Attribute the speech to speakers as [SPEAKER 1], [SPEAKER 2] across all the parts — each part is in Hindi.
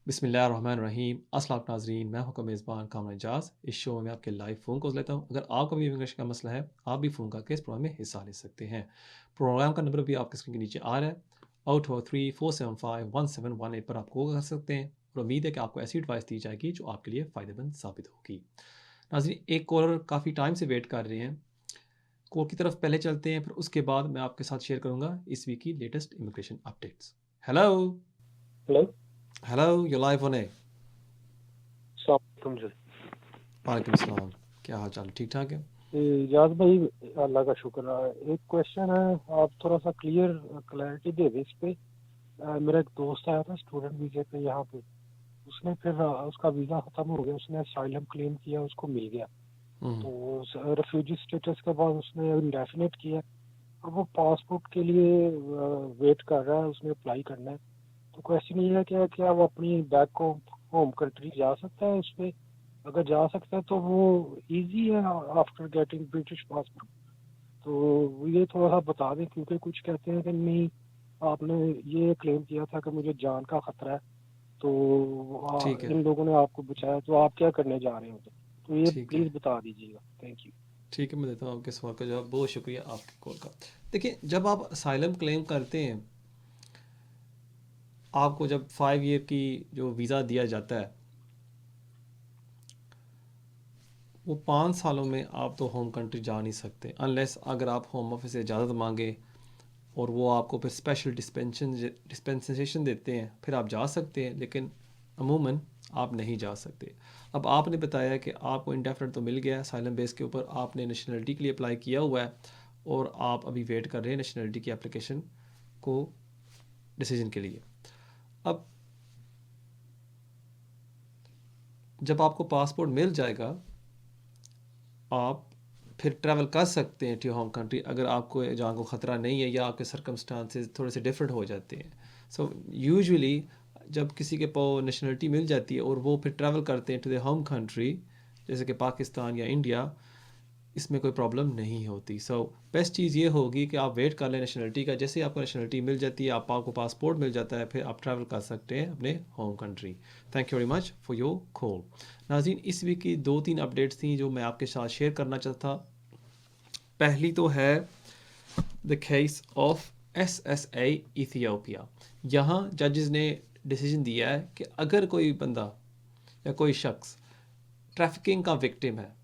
[SPEAKER 1] बिस्मिल्लाहिर्रहमानिर्रहीम। अस्सलाम नाज़रीन, मैं हूं मेज़बान कामरान एजाज। इस शो में आपके लाइव फ़ोन कॉल्स लेता हूं। अगर आपका भी इमिग्रेशन का मसला है, आप भी फ़ोन करके इस प्रोग्राम में हिस्सा ले सकते हैं। प्रोग्राम का नंबर भी आपके स्क्रीन के नीचे आ रहा है। 8234751718 पर आप कॉल कर सकते हैं और उम्मीद है कि आपको ऐसी एडवाइस दी जाएगी जो आपके लिए फ़ायदेमंद साबित होगी। नाज़रीन, एक कॉलर काफ़ी टाइम से वेट कर रहे हैं। कॉल की तरफ पहले चलते हैं, फिर उसके बाद मैं आपके साथ शेयर करूंगा इस वीक की latest immigration updates. Hello.
[SPEAKER 2] Hello.
[SPEAKER 1] Hello, you live on A.
[SPEAKER 2] सलाम जी।
[SPEAKER 1] वालेकुम सलाम। क्या हाल चाल, ठीक ठाक है?
[SPEAKER 2] याद भाई, अल्लाह का शुक्र है। एक क्वेश्चन है, आप थोड़ा सा क्लैरिटी दे दें इस पे। मेरा एक दोस्त आया था स्टूडेंट वीजे पे यहाँ पे। उसने फिर उसका वीज़ा ख़त्म हो गया, उसने असाइलम क्लेम किया, उसको मिल गया।
[SPEAKER 1] हम्म,
[SPEAKER 2] तो रेफ्यूजी स्टेटस के बाद उसने इंडेफिनेट किया। अब वो पासपोर्ट के लिए वेट कर रहा है, उसने अप्लाई करना है। तो क्वेश्चन ये है कि क्या वो अपनी बैक होम कंट्री जा सकता है उस पे? अगर जा सकता है तो वो इजी है आफ्टर गेटिंग ब्रिटिश पासपोर्ट। तो ये थोड़ा सा बता दें, क्योंकि कुछ कहते हैं कि नहीं, आपने ये क्लेम किया था कि मुझे जान का खतरा है, तो
[SPEAKER 1] ठीक है।
[SPEAKER 2] इन लोगों ने आपको बचाया, तो आप क्या करने जा रहे हो? तो ये
[SPEAKER 1] ठीक है।
[SPEAKER 2] प्लीज़ बता दीजिएगा, थैंक यू।
[SPEAKER 1] ठीक है, मैं देता हूँ आपके सवाल का जवाब। बहुत शुक्रिया आपके कॉल का। देखिए, जब आप असाइलम क्लेम करते हैं, आपको जब 5 ईयर की जो वीज़ा दिया जाता है, वो 5 सालों में आप तो होम कंट्री जा नहीं सकते अनलेस अगर आप होम ऑफिस से इजाज़त मांगे और वो आपको फिर स्पेशल डिस्पेंसेशन देते हैं, फिर आप जा सकते हैं, लेकिन अमूमन आप नहीं जा सकते। अब आपने बताया कि आपको इंडेफिनेट तो मिल गया साइलम बेस के ऊपर, आपने नेशनलिटी के लिए अप्लाई किया हुआ है और आप अभी वेट कर रहे हैं नेशनलिटी की एप्लीकेशन को डिसीजन के लिए। अब जब आपको पासपोर्ट मिल जाएगा, आप फिर ट्रैवल कर सकते हैं टू होम कंट्री अगर आपको जहाँ को ख़तरा नहीं है या आपके सर्कमस्टांसेस थोड़े से डिफरेंट हो जाते हैं। सो यूजुअली जब किसी के पास नेशनलिटी मिल जाती है और वो फिर ट्रैवल करते हैं टू द होम कंट्री, जैसे कि पाकिस्तान या इंडिया, इसमें कोई प्रॉब्लम नहीं होती। सो बेस्ट चीज़ ये होगी कि आप वेट कर लें नेशनलिटी का। जैसे ही आपको नेशनलिटी मिल जाती है, आपको पासपोर्ट मिल जाता है, फिर आप ट्रैवल कर सकते हैं अपने home country. Thank you very much for your call. नाज़रीन, इस वीक की 2-3 अपडेट्स थी जो मैं आपके साथ शेयर करना चाहता था। पहली तो है the case of SSA Ethiopia. यहाँ जजेस ने डिसीजन दिया है कि अगर कोई बंदा या कोई शख्स ट्रैफिकिंग का विक्टिम है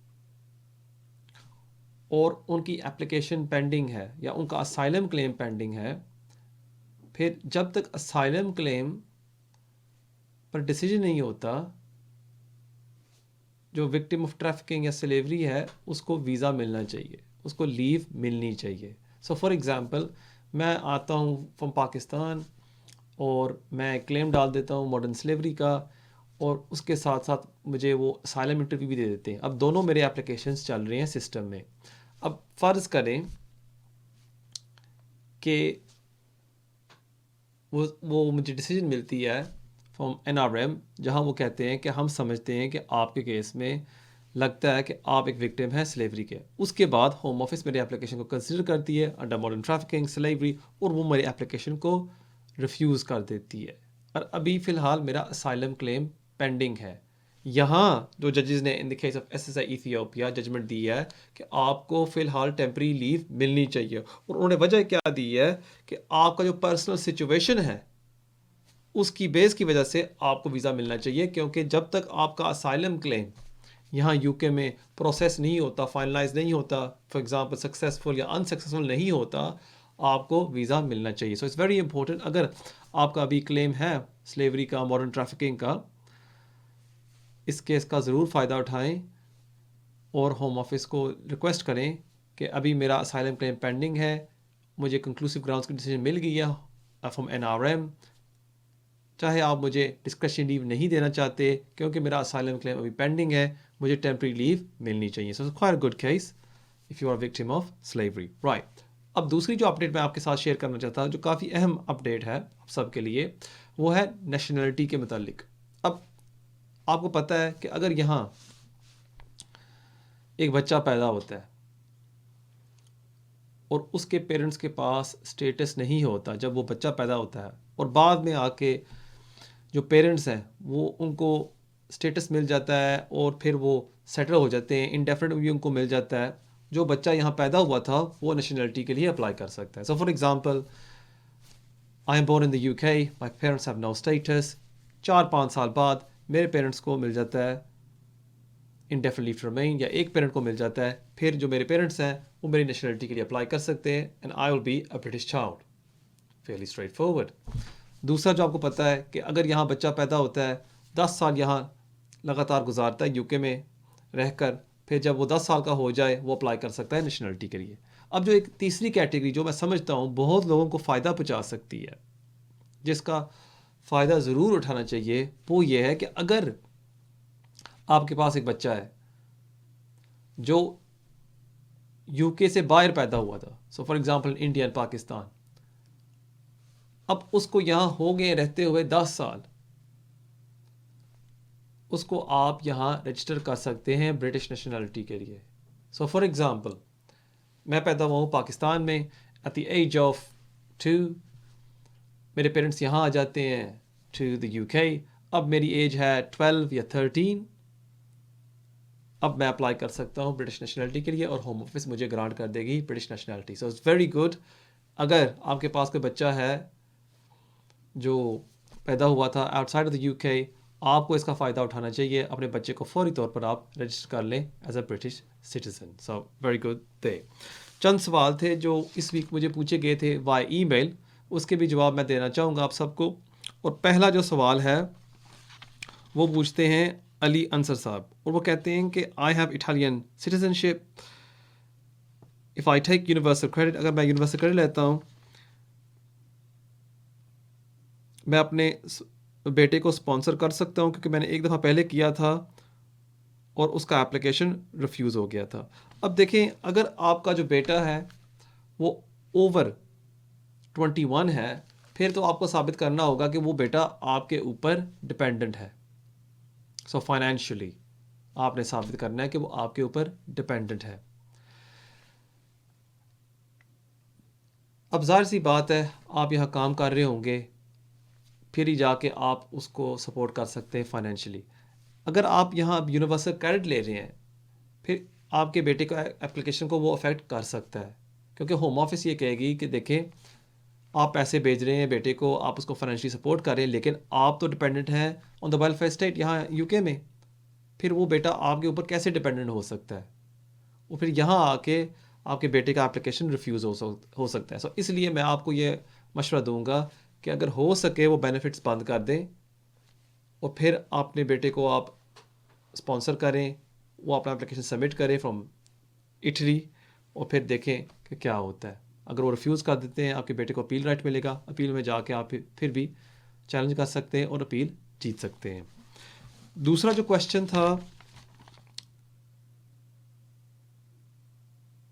[SPEAKER 1] और उनकी एप्लीकेशन पेंडिंग है या उनका असाइलम क्लेम पेंडिंग है, फिर जब तक असाइलम क्लेम पर डिसीजन नहीं होता, जो विक्टिम ऑफ ट्रैफिकिंग या स्लेवरी है उसको वीज़ा मिलना चाहिए, उसको लीव मिलनी चाहिए। सो फॉर एग्ज़ाम्पल, मैं आता हूँ फ्रॉम पाकिस्तान और मैं क्लेम डाल देता हूँ मॉडर्न स्लेवरी का, और उसके साथ साथ मुझे वो असाइलम इंटरव्यू भी दे देते हैं। अब दोनों मेरे एप्लीकेशंस चल रहे हैं सिस्टम में। अब फ़र्ज़ करें कि वो मुझे डिसीजन मिलती है फ्रॉम NRM, जहां वो कहते हैं कि हम समझते हैं कि आपके केस में लगता है कि आप एक विक्टिम हैं स्लेवरी के। उसके बाद होम ऑफिस मेरी एप्लीकेशन को कंसिडर करती है अंडर मॉडर्न ट्रैफिकिंग स्लेवरी, और वो मेरी एप्लीकेशन को रिफ्यूज़ कर देती है। और अभी फ़िलहाल मेरा असाइलम क्लेम पेंडिंग है। यहाँ जो जजेस ने in the case of SSI Ethiopia judgement दी है कि आपको फ़िलहाल टेम्प्रेरी लीव मिलनी चाहिए, और उन्होंने वजह क्या दी है कि आपका जो पर्सनल सिचुएशन है उसकी बेस की वजह से आपको वीज़ा मिलना चाहिए, क्योंकि जब तक आपका असाइलम क्लेम यहाँ यूके में प्रोसेस नहीं होता, फाइनलाइज नहीं होता, फॉर एग्जांपल सक्सेसफुल या अनसक्सेसफुल नहीं होता, आपको वीज़ा मिलना चाहिए। सो इट्स वेरी इंपॉर्टेंट, अगर आपका अभी क्लेम है स्लेवरी का, मॉडर्न ट्रैफिकिंग का, इस केस का ज़रूर फ़ायदा उठाएं और होम ऑफिस को रिक्वेस्ट करें कि अभी मेरा असाइलम क्लेम पेंडिंग है, मुझे कंक्लूसिव ग्राउंड्स की डिसीजन मिल गई है फ्रॉम NRM, चाहे आप मुझे डिस्क्रिशनरी लीव नहीं देना चाहते क्योंकि मेरा असाइलम क्लेम अभी पेंडिंग है, मुझे टेम्प्रेरी लीव मिलनी चाहिए। So quite good case if you are victim of slavery, right. अब दूसरी जो अपडेट मैं आपके साथ शेयर करना चाहता हूँ, जो काफ़ी अहम अपडेट है आप सबके लिए, वो है नेशनलिटी के मतलब। अब आपको पता है कि अगर यहाँ एक बच्चा पैदा होता है और उसके पेरेंट्स के पास स्टेटस नहीं होता जब वो बच्चा पैदा होता है, और बाद में आके जो पेरेंट्स हैं वो उनको स्टेटस मिल जाता है और फिर वो सेटल हो जाते हैं, इंडेफिनिट भी उनको मिल जाता है। जो बच्चा यहाँ पैदा हुआ था वो नेशनलिटी के लिए अप्लाई कर सकता है। So for example, I am born in the UK, my parents have no status. 4-5 साल बाद मेरे पेरेंट्स को मिल जाता है इंडेफिनिट लीव टू रिमेन, या एक पेरेंट को मिल जाता है, फिर जो मेरे पेरेंट्स हैं वो मेरी नेशनलिटी के लिए अप्लाई कर सकते हैं and I will be a British child. Fairlie straight forward. दूसरा जो आपको पता है कि अगर यहाँ बच्चा पैदा होता है, 10 साल यहाँ लगातार गुजारता है यूके में रहकर, फिर जब वो 10 साल का हो जाए वो अप्लाई कर सकता है नेशनलिटी के लिए। अब जो एक तीसरी कैटेगरी जो मैं समझता हूँ बहुत लोगों को फ़ायदा पहुँचा सकती है, जिसका फ़ायदा ज़रूर उठाना चाहिए, वो ये है कि अगर आपके पास एक बच्चा है जो यूके से बाहर पैदा हुआ था, सो for example India and Pakistan, अब उसको यहाँ हो गए रहते हुए 10 साल, उसको आप यहाँ रजिस्टर कर सकते हैं ब्रिटिश नेशनलिटी के लिए। सो फॉर एग्जांपल, मैं पैदा हुआ हूँ पाकिस्तान में एट द एज ऑफ 2, मेरे पेरेंट्स यहाँ आ जाते हैं टू द यूके, अब मेरी एज है 12 या 13, अब मैं अप्लाई कर सकता हूँ ब्रिटिश नेशनलिटी के लिए और होम ऑफिस मुझे ग्रांट कर देगी British nationality. So it's very good. अगर आपके पास कोई बच्चा है जो पैदा हुआ था आउटसाइड ऑफ द यूके, आपको इसका फ़ायदा उठाना चाहिए, अपने बच्चे को फौरी तौर पर आप रजिस्टर कर लें as a British citizen. So very good. थे चंद सवाल थे जो इस वीक मुझे पूछे गए थे बाय ईमेल, उसके भी जवाब मैं देना चाहूँगा आप सबको। और पहला जो सवाल है वो पूछते हैं अली अंसर साहब, और वो कहते हैं कि I have Italian citizenship, if I take universal credit, अगर मैं यूनिवर्सल क्रेडिट लेता हूँ, मैं अपने बेटे को स्पॉन्सर कर सकता हूँ, क्योंकि मैंने एक दफ़ा पहले किया था और उसका एप्लीकेशन रिफ्यूज़ हो गया था। अब देखें, अगर आपका जो बेटा है वो ओवर 21 है, फिर तो आपको साबित करना होगा कि वो बेटा आपके ऊपर डिपेंडेंट है। सो फाइनेंशियली आपने साबित करना है कि वो आपके ऊपर डिपेंडेंट है। अब जाहिर सी बात है, आप यहाँ काम कर रहे होंगे, फिर ही जाके आप उसको सपोर्ट कर सकते हैं फाइनेंशियली। अगर आप यहाँ यूनिवर्सल क्रेडिट ले रहे हैं, फिर आपके बेटे का एप्लीकेशन को वो अफेक्ट कर सकता है, क्योंकि होम ऑफिस ये कहेगी कि देखें, आप पैसे भेज रहे हैं बेटे को, आप उसको फाइनेंशियली सपोर्ट कर रहे हैं, लेकिन आप तो डिपेंडेंट हैं ऑन द वेलफेयर स्टेट यहाँ यूके में, फिर वो बेटा आपके ऊपर कैसे डिपेंडेंट हो सकता है? वो फिर यहाँ आके आपके बेटे का एप्लीकेशन रिफ्यूज़ हो सकता है। सो इसलिए मैं आपको ये मशवरा दूंगा कि अगर हो सके वो बेनिफिट्स बंद कर दें और फिर अपने बेटे को आप स्पॉन्सर करें, वो अपना एप्लीकेशन सबमिट करें फ्रॉम इटली, और फिर देखें कि क्या होता है। अगर वो रिफ्यूज़ कर देते हैं, आपके बेटे को अपील राइट मिलेगा, अपील में जाके आप फिर भी चैलेंज कर सकते हैं और अपील जीत सकते हैं। दूसरा जो क्वेश्चन था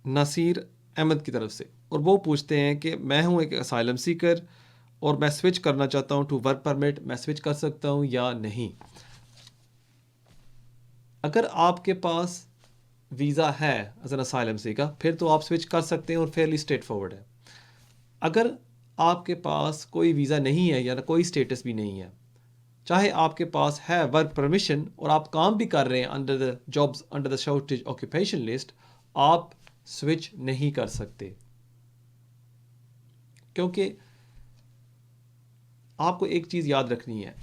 [SPEAKER 1] नासिर अहमद की तरफ से, और वो पूछते हैं कि मैं हूँ एक असाइलम सीकर और मैं स्विच करना चाहता हूँ टू वर्क परमिट, मैं स्विच कर सकता हूँ या नहीं? अगर आपके पास वीज़ा है एज एन असाइलम सीकर, फिर तो आप स्विच कर सकते हैं और फेयरली स्ट्रेट फॉरवर्ड है। अगर आपके पास कोई वीज़ा नहीं है या कोई स्टेटस भी नहीं है, चाहे आपके पास है वर्क परमिशन और आप काम भी कर रहे हैं under the jobs under the shortage occupation list, आप स्विच नहीं कर सकते, क्योंकि आपको एक चीज़ याद रखनी है,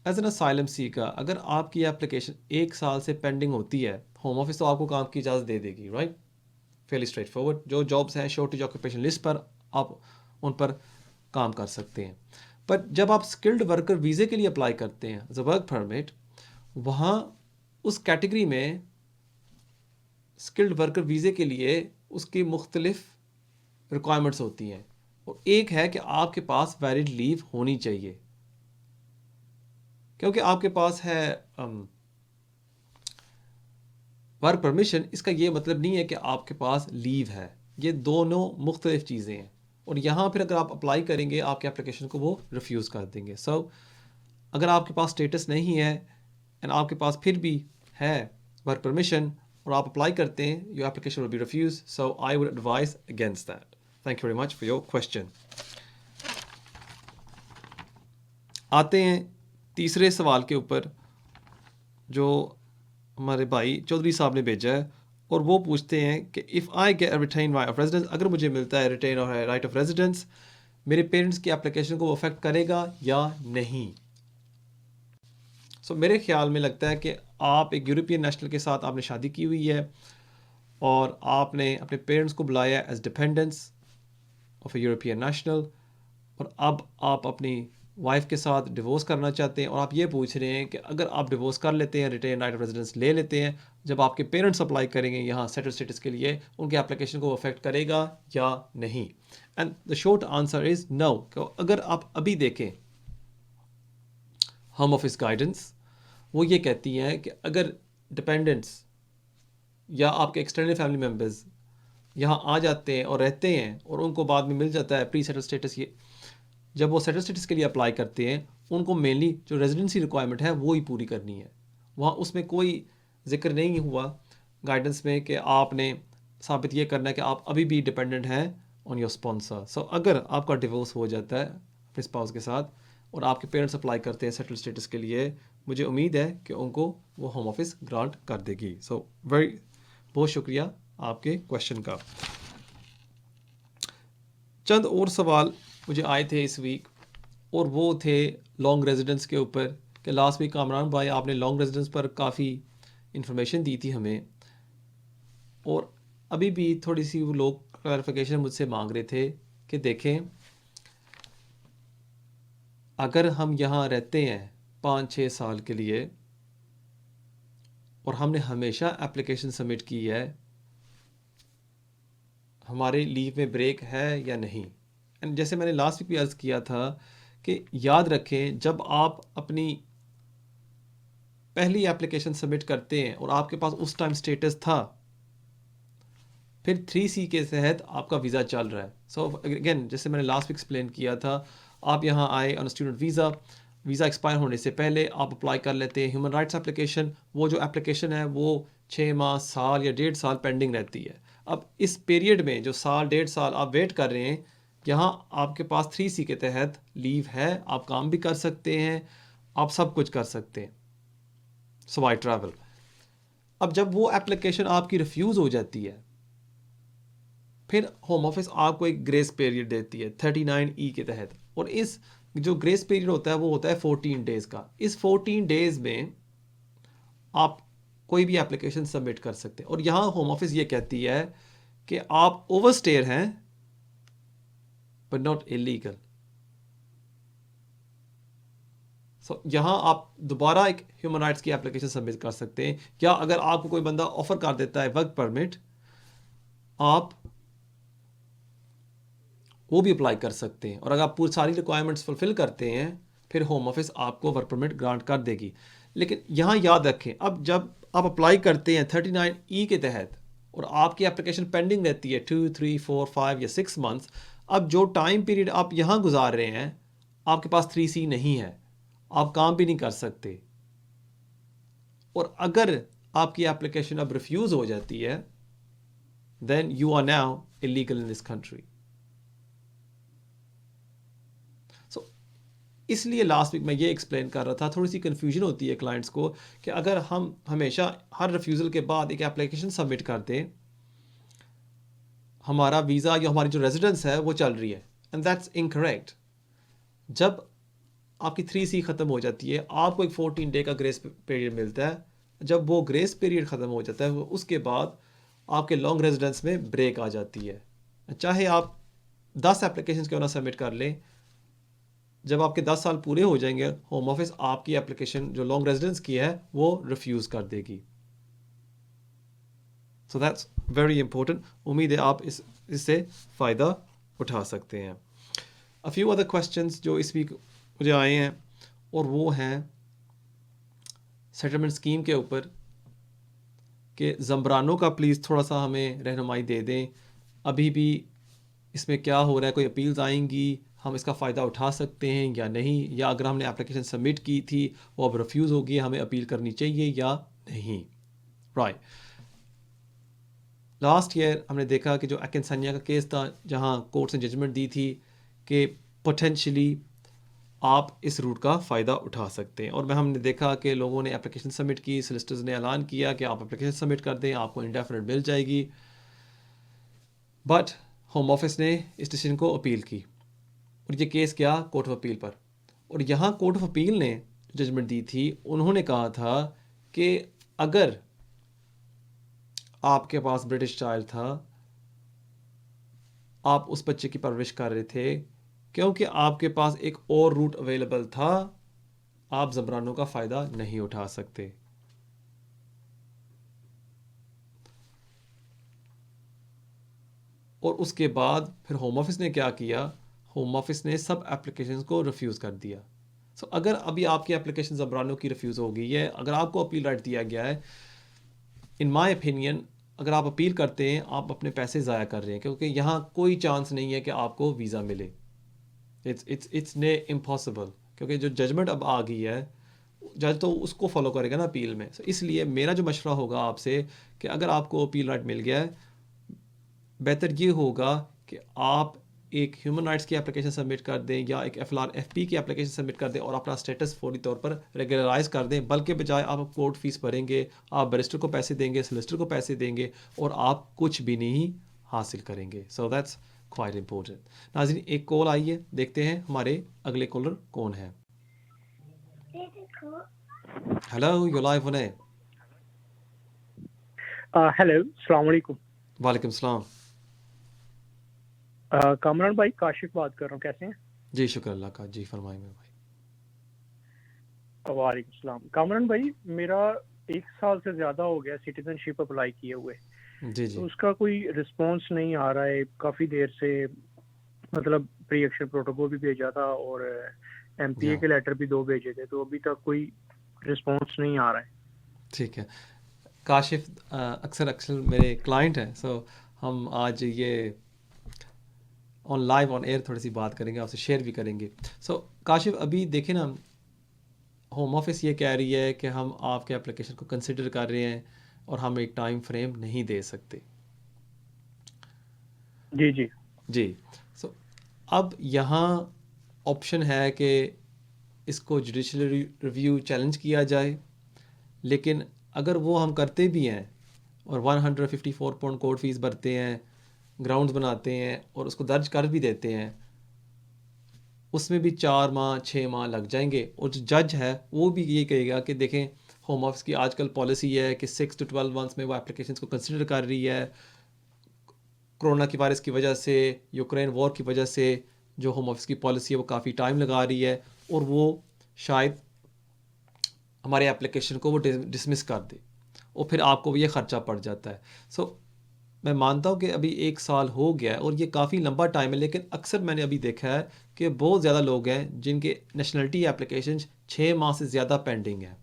[SPEAKER 1] एज एन असाइलम सीकर अगर आपकी एप्लीकेशन 1 साल से पेंडिंग होती है, होम ऑफिस तो आपको काम की इजाज़त दे देगी, राइट? Fairlie straight forward. जो जॉब्स हैं शॉर्टेज ऑक्यूपेशन लिस्ट पर, आप उन पर काम कर सकते हैं। पर जब आप स्किल्ड वर्कर वीज़े के लिए अप्लाई करते हैं एज अ वर्क परमिट, वहाँ उस कैटेगरी में स्किल्ड वर्कर वीज़े के लिए उसकी मुख्तलिफ रिक्वायरमेंट्स होती हैं, और एक है कि आपके पास वैलिड लीव होनी चाहिए। क्योंकि आपके पास है वर्क परमिशन, इसका ये मतलब नहीं है कि आपके पास लीव है, ये दोनों मुख्तलिफ चीज़ें हैं, और यहाँ फिर अगर आप अप्लाई करेंगे आपके एप्लीकेशन को वो रिफ्यूज़ कर देंगे। सो अगर आपके पास स्टेटस नहीं है एंड आपके पास फिर भी है वर्क परमिशन और आप अप्लाई करते हैं, your application will be refuse. So I would advise against that. Thank you very much for your question. आते हैं तीसरे सवाल के ऊपर जो हमारे भाई चौधरी साहब ने भेजा है, और वो पूछते हैं कि if I get a written right of residence, अगर मुझे मिलता है रिटेन और राइट ऑफ रेजिडेंस, मेरे पेरेंट्स की एप्लीकेशन को वो अफेक्ट करेगा या नहीं। मेरे ख्याल में लगता है कि आप एक यूरोपियन नेशनल के साथ आपने शादी की हुई है और आपने अपने पेरेंट्स को बुलाया as dependants of a European national, और अब आप अपनी वाइफ के साथ डिवोर्स करना चाहते हैं, और आप ये पूछ रहे हैं कि अगर आप डिवोर्स कर लेते हैं, रिटेन राइट ऑफ रेजिडेंस ले लेते हैं, जब आपके पेरेंट्स अप्लाई करेंगे यहाँ सेटल स्टेटस के लिए, उनके एप्लीकेशन को अफेक्ट करेगा या नहीं। And the short answer is no. अगर आप अभी देखें होम ऑफिस गाइडेंस, वो ये कहती हैं कि अगर डिपेंडेंट्स या आपके एक्सटेंडेड फैमिली मेम्बर्स यहाँ आ जाते हैं और रहते हैं और उनको बाद में मिल जाता है प्री सेटल स्टेटस, ये जब वो सेटल स्टेटस के लिए अप्लाई करते हैं, उनको मेनली जो रेजिडेंसी रिक्वायरमेंट है वो ही पूरी करनी है। वहाँ उसमें कोई जिक्र नहीं हुआ गाइडेंस में कि आपने साबित ये करना है कि आप अभी भी डिपेंडेंट हैं ऑन योर स्पॉन्सर। अगर आपका डिवोर्स हो जाता है अपने स्पाउस के साथ और आपके पेरेंट्स अप्लाई करते हैं सेटल स्टेटस के लिए, मुझे उम्मीद है कि उनको वो होम ऑफिस ग्रांट कर देगी। बहुत शुक्रिया आपके क्वेश्चन का। चंद और सवाल मुझे आए थे इस वीक, और वो थे लॉन्ग रेजिडेंस के ऊपर कि लास्ट वीक कामरान भाई आपने लॉन्ग रेजिडेंस पर काफ़ी इन्फॉर्मेशन दी थी हमें, और अभी भी थोड़ी सी वो लोग क्लैरिफिकेशन मुझसे मांग रहे थे कि देखें, अगर हम यहाँ रहते हैं 5-6 साल के लिए और हमने हमेशा एप्लीकेशन सबमिट की है, हमारे लीव में ब्रेक है या नहीं। एंड जैसे मैंने लास्ट वीक भी अर्ज़ किया था कि याद रखें, जब आप अपनी पहली एप्लीकेशन सबमिट करते हैं और आपके पास उस टाइम स्टेटस था, फिर 3C के तहत आपका वीज़ा चल रहा है। अगेन जैसे मैंने लास्ट वीक एक्सप्लेन किया था, आप यहाँ आए ऑन स्टूडेंट वीज़ा एक्सपायर होने से पहले आप अप्लाई कर लेते हैं ह्यूमन राइट्स एप्लीकेशन। वो जो एप्लीकेशन है वो 6 माह, साल या 1.5 साल पेंडिंग रहती है। अब इस पीरियड में जो साल 1.5 साल आप वेट कर रहे हैं, यहाँ आपके पास 3C के तहत लीव है, आप काम भी कर सकते हैं, आप सब कुछ कर सकते हैं। Why travel. अब जब वो एप्लीकेशन आपकी रिफ्यूज़ हो जाती है, फिर होम ऑफिस आपको एक ग्रेस पीरियड देती है 39E के तहत, और इस जो ग्रेस पीरियड होता है वो होता है 14 डेज़ का। इस 14 डेज़ में आप कोई भी एप्लीकेशन सबमिट कर सकते हैं, और यहाँ होम ऑफिस ये कहती है कि आप ओवरस्टेयर हैं बट नॉट इलीगल। यहाँ आप दोबारा एक ह्यूमन राइट्स की एप्लीकेशन सबमिट कर सकते हैं, या अगर आपको कोई बंदा ऑफर कर देता है वर्क परमिट, आप वो भी अप्लाई कर सकते हैं, और अगर आप पूरी सारी रिक्वायरमेंट्स फुलफिल करते हैं, फिर होम ऑफिस आपको वर्क परमिट ग्रांट कर देगी। लेकिन यहाँ याद रखें, अब जब आप अप्लाई करते हैं 39E के तहत और आपकी एप्लीकेशन पेंडिंग रहती है 2, 3, 4, 5 या 6 मंथ्स, अब जो टाइम पीरियड आप यहाँ गुजार रहे हैं, आपके पास 3C नहीं है, आप काम भी नहीं कर सकते, और अगर आपकी एप्लीकेशन अब रिफ्यूज़ हो जाती है, then you are now illegal in this country. इसलिए लास्ट वीक मैं ये एक्सप्लेन कर रहा था, थोड़ी सी कन्फ्यूजन होती है क्लाइंट्स को कि अगर हम हमेशा हर रिफ्यूज़ल के बाद एक एप्लीकेशन सबमिट कर दें, हमारा वीज़ा या हमारी जो रेजिडेंस है वो चल रही है, एंड दैट्स इनकरेक्ट। जब आपकी 3C ख़त्म हो जाती है, आपको एक 14 डे का ग्रेस पीरियड मिलता है। जब वो ग्रेस पीरियड ख़त्म हो जाता है, उसके बाद आपके लॉन्ग रेजिडेंस में ब्रेक आ जाती है। चाहे आप 10 एप्लीकेशन क्यों ना सबमिट कर लें, जब आपके 10 साल पूरे हो जाएंगे, होम ऑफिस आपकी एप्लीकेशन जो लॉन्ग रेजिडेंस की है वो रिफ्यूज़ कर देगी। So that's very important. उम्मीद है आप इससे फ़ायदा उठा सकते हैं। अ फ्यू अदर क्वेश्चंस जो इस वीक मुझे आए हैं, और वो हैं सेटलमेंट स्कीम के ऊपर कि ज़म्बरानो का प्लीज़ थोड़ा सा हमें रहनुमाई दे दें। अभी भी इसमें क्या हो रहा है, कोई अपील्स आएंगी, हम इसका फ़ायदा उठा सकते हैं या नहीं, या अगर हमने एप्लीकेशन सबमिट की थी वो अब रिफ्यूज़ होगी, हमें अपील करनी चाहिए या नहीं। राइट, लास्ट ईयर हमने देखा कि जो अकिंसानिया का केस था, जहां कोर्ट ने जजमेंट दी थी कि पोटेंशली आप इस रूट का फ़ायदा उठा सकते हैं। और हमने देखा कि लोगों ने एप्लीकेशन सबमिट की, सोलिसिटर्स ने ऐलान किया कि आप एप्लीकेशन सबमिट कर दें, आपको इंडेफिनिट मिल जाएगी। बट होम ऑफिस ने इस डिसीजन को अपील की और ये केस गया कोर्ट ऑफ अपील पर। और यहाँ कोर्ट ऑफ अपील ने जजमेंट दी थी, उन्होंने कहा था कि अगर आपके पास ब्रिटिश चाइल्ड था, आप उस बच्चे की परवरिश कर रहे थे, क्योंकि आपके पास एक और रूट अवेलेबल था, आप ज़बरानों का फ़ायदा नहीं उठा सकते। और उसके बाद फिर होम ऑफिस ने क्या किया, होम ऑफिस ने सब एप्लीकेशंस को रिफ्यूज़ कर दिया। सो अगर अभी आपकी एप्लीकेशन ज़बरानों की रिफ्यूज़ हो गई है, अगर आपको अपील राइट दिया गया है, इन माय ओपिनियन अगर आप अपील करते हैं, आप अपने पैसे ज़ाया कर रहे हैं, क्योंकि यहाँ कोई चांस नहीं है कि आपको वीज़ा मिले। इट्स ने इम्पॉसिबल, क्योंकि जो जजमेंट अब आ गई है, जज तो उसको फॉलो करेगा ना अपील में। So, इसलिए मेरा जो मशवरा होगा आपसे कि अगर आपको अपील राइट मिल गया है, बेहतर ये होगा कि आप एक ह्यूमन राइट्स की एप्लीकेशन सबमिट कर दें या एक FLR-FP की एप्लीकेशन सबमिट कर दें और अपना स्टेटस फौरी तौर पर रेगुलराइज कर दें, बल्कि बजाय आप कोर्ट फीस भरेंगे, आप बैरिस्टर को पैसे देंगे, सोलिसिटर को पैसे देंगे और आप कुछ भी नहीं हासिल करेंगे। So that's quite important. नाज़रीन, एक कॉल आई है, देखते हैं हमारे अगले कॉलर कौन है। Hello, you live on air.
[SPEAKER 3] Hello, अस्सलाम वालेकुम।
[SPEAKER 1] वालेकुम सलाम।
[SPEAKER 3] कामरान भाई, काशिफ बात कर रहा हूँ, कैसे हैं?
[SPEAKER 1] जी शुक्र अल्लाह का। जी फरमाएं मेरे भाई।
[SPEAKER 3] वालेकुम सलाम। कामरान भाई, मेरा 1 साल से ज़्यादा हो गया सिटीजनशिप अप्लाई किए हुए,
[SPEAKER 1] जी जी
[SPEAKER 3] तो उसका कोई रिस्पांस नहीं आ रहा है काफ़ी देर से। मतलब प्री एक्शन प्रोटोकॉल भी भेजा था और MPA
[SPEAKER 1] या
[SPEAKER 3] के लेटर भी 2 भेजे थे, तो अभी तक कोई रिस्पांस नहीं आ रहा है।
[SPEAKER 1] ठीक है। काशिफ अक्सर अक्सर मेरे क्लाइंट हैं, सो हम आज ये ऑन लाइव ऑन एयर थोड़ी सी बात करेंगे, आपसे शेयर भी करेंगे। सो काशिफ, अभी देखें ना, होम ऑफिस ये कह रही है कि हम आपके एप्लीकेशन को कंसिडर कर रहे हैं और हम एक टाइम फ्रेम नहीं दे सकते।
[SPEAKER 3] जी जी
[SPEAKER 1] जी। सो अब यहाँ ऑप्शन है कि इसको जुडिशल रिव्यू चैलेंज किया जाए, लेकिन अगर वो हम करते भी हैं और 154 पाउंड कोर्ट फीस भरते हैं, ग्राउंड्स बनाते हैं और उसको दर्ज कर भी देते हैं, उसमें भी 4 माह 6 माह लग जाएंगे। और जो जज है वो भी ये कहेगा कि देखें, होम ऑफिस की आजकल पॉलिसी है कि 6 to 12 मंथ्स में वो एप्लीकेशंस को कंसिडर कर रही है। कोरोना की वायरस की वजह से, यूक्रेन वॉर की वजह से जो होम ऑफिस की पॉलिसी है वो काफ़ी टाइम लगा रही है और वो शायद हमारे एप्लीकेशन को वो डिसमिस कर दे और फिर आपको भी ये ख़र्चा पड़ जाता है। सो मैं मानता हूँ कि अभी 1 साल हो गया है और ये काफ़ी लंबा टाइम है, लेकिन अक्सर मैंने अभी देखा है कि बहुत ज़्यादा लोग हैं जिनके नेशनलिटी एप्लीकेशन 6 माह से ज़्यादा पेंडिंग है।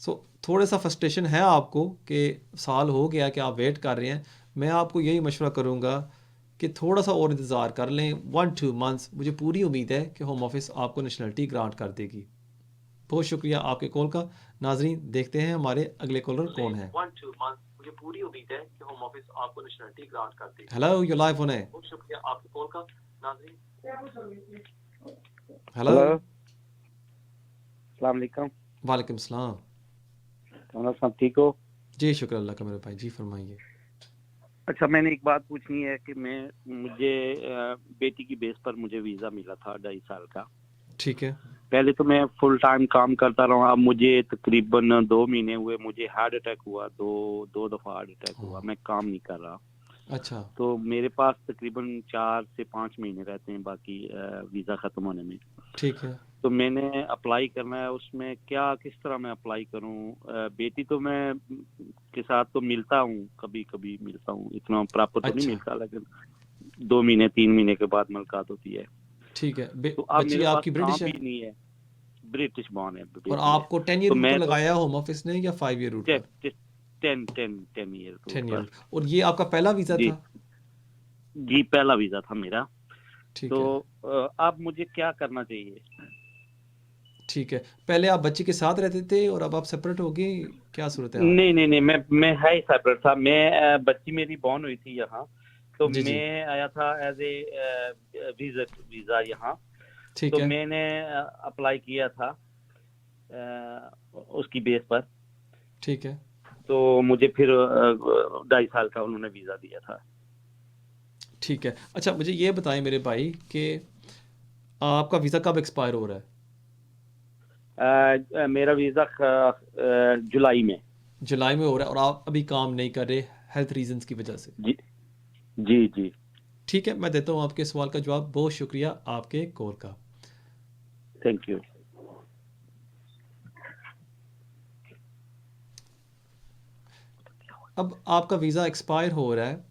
[SPEAKER 1] सो थोड़ा सा फ्रस्ट्रेशन है आपको कि साल हो गया कि आप वेट कर रहे हैं। मैं आपको यही मशवरा करूँगा कि थोड़ा सा और इंतज़ार कर लें, 1-2 मंथ्स। मुझे पूरी उम्मीद है कि होम ऑफिस आपको नेशनलिटी ग्रांट कर देगी। बहुत शुक्रिया आपके कॉल का। नाजरीन, देखते हैं हमारे अगले कॉलर कौन है।
[SPEAKER 4] 1-2 months मुझे पूरी उम्मीद है कि होम ऑफिस आपको नेशनलिटी ग्रांट कर देगी।
[SPEAKER 1] Hello, you live on air.
[SPEAKER 4] बहुत शुक्रिया आपके कॉल का। नाजरीन,
[SPEAKER 1] हेलो।
[SPEAKER 5] अस्सलाम वालेकुम।
[SPEAKER 1] वालेकुम सलाम।
[SPEAKER 5] कमरा साहब ठीक हो?
[SPEAKER 1] जी शुक्र अल्लाह का मेरे भाई। जी फरमाइए।
[SPEAKER 5] अच्छा, मैंने एक बात पूछनी है कि मुझे बेटी की बेस पर मुझे वीज़ा मिला था 2.5 साल का।
[SPEAKER 1] ठीक है।
[SPEAKER 5] पहले तो मैं फुल टाइम काम करता रहा, अब मुझे तकरीबन 2 महीने हुए मुझे हार्ट अटैक हुआ, दो दफ़ा हार्ट अटैक हुआ, मैं काम नहीं कर रहा।
[SPEAKER 1] अच्छा।
[SPEAKER 5] तो मेरे पास तकरीबन 4 से 5 महीने रहते हैं बाकी वीज़ा ख़त्म होने में।
[SPEAKER 1] ठीक है।
[SPEAKER 5] तो मैंने अप्लाई करना है, उसमें क्या किस तरह मैं अप्लाई करूं? बेटी तो मैं के साथ तो मिलता हूं, कभी कभी मिलता हूं, इतना प्रॉपर तो नहीं मिलता, लेकिन 2 महीने 3 महीने के बाद मुलाकात होती है।
[SPEAKER 1] ठीक है।
[SPEAKER 5] तो अब
[SPEAKER 1] बच्ची
[SPEAKER 5] मेरे
[SPEAKER 1] आपकी
[SPEAKER 5] पास
[SPEAKER 1] ब्रिटिश
[SPEAKER 5] काम
[SPEAKER 1] है
[SPEAKER 5] भी नहीं है, ब्रिटिश बॉर्न है
[SPEAKER 1] और आपको 10 ईयर
[SPEAKER 5] तो
[SPEAKER 1] रूट
[SPEAKER 5] मैं
[SPEAKER 1] पर लगाया होम ऑफिस ने या 5 ईयर रूट पर?
[SPEAKER 5] 10 ईयर
[SPEAKER 1] 10 ईयर। और ये आपका पहला वीज़ा था?
[SPEAKER 5] जी पहला वीज़ा था मेरा।
[SPEAKER 1] ठीक है।
[SPEAKER 5] तो अब मुझे क्या करना चाहिए?
[SPEAKER 1] ठीक है। पहले आप बच्ची के साथ रहते थे और अब आप सेपरेट हो गए, क्या सूरत है?
[SPEAKER 5] नहीं, मैं है ही सेपरेट था। मैं बच्ची मेरी बॉर्न हुई थी यहाँ, तो
[SPEAKER 1] जी जी।
[SPEAKER 5] मैं आया था एज ए वीज़ा यहाँ।
[SPEAKER 1] ठीक
[SPEAKER 5] तो
[SPEAKER 1] है,
[SPEAKER 5] मैंने अप्लाई किया था उसकी बेस पर।
[SPEAKER 1] ठीक है,
[SPEAKER 5] तो मुझे फिर 2.5 साल का उन्होंने वीज़ा दिया था।
[SPEAKER 1] ठीक है। अच्छा मुझे ये बताएं मेरे भाई कि आपका वीज़ा कब एक्सपायर हो रहा है?
[SPEAKER 5] मेरा वीज़ा जुलाई में।
[SPEAKER 1] जुलाई में हो रहा है और आप अभी काम नहीं कर रहे हेल्थ रीजंस की वजह से।
[SPEAKER 5] जी जी जी।
[SPEAKER 1] ठीक है, मैं देता हूँ आपके सवाल का जवाब। बहुत शुक्रिया आपके कॉल का।
[SPEAKER 5] Thank you.
[SPEAKER 1] अब आपका वीज़ा एक्सपायर हो रहा है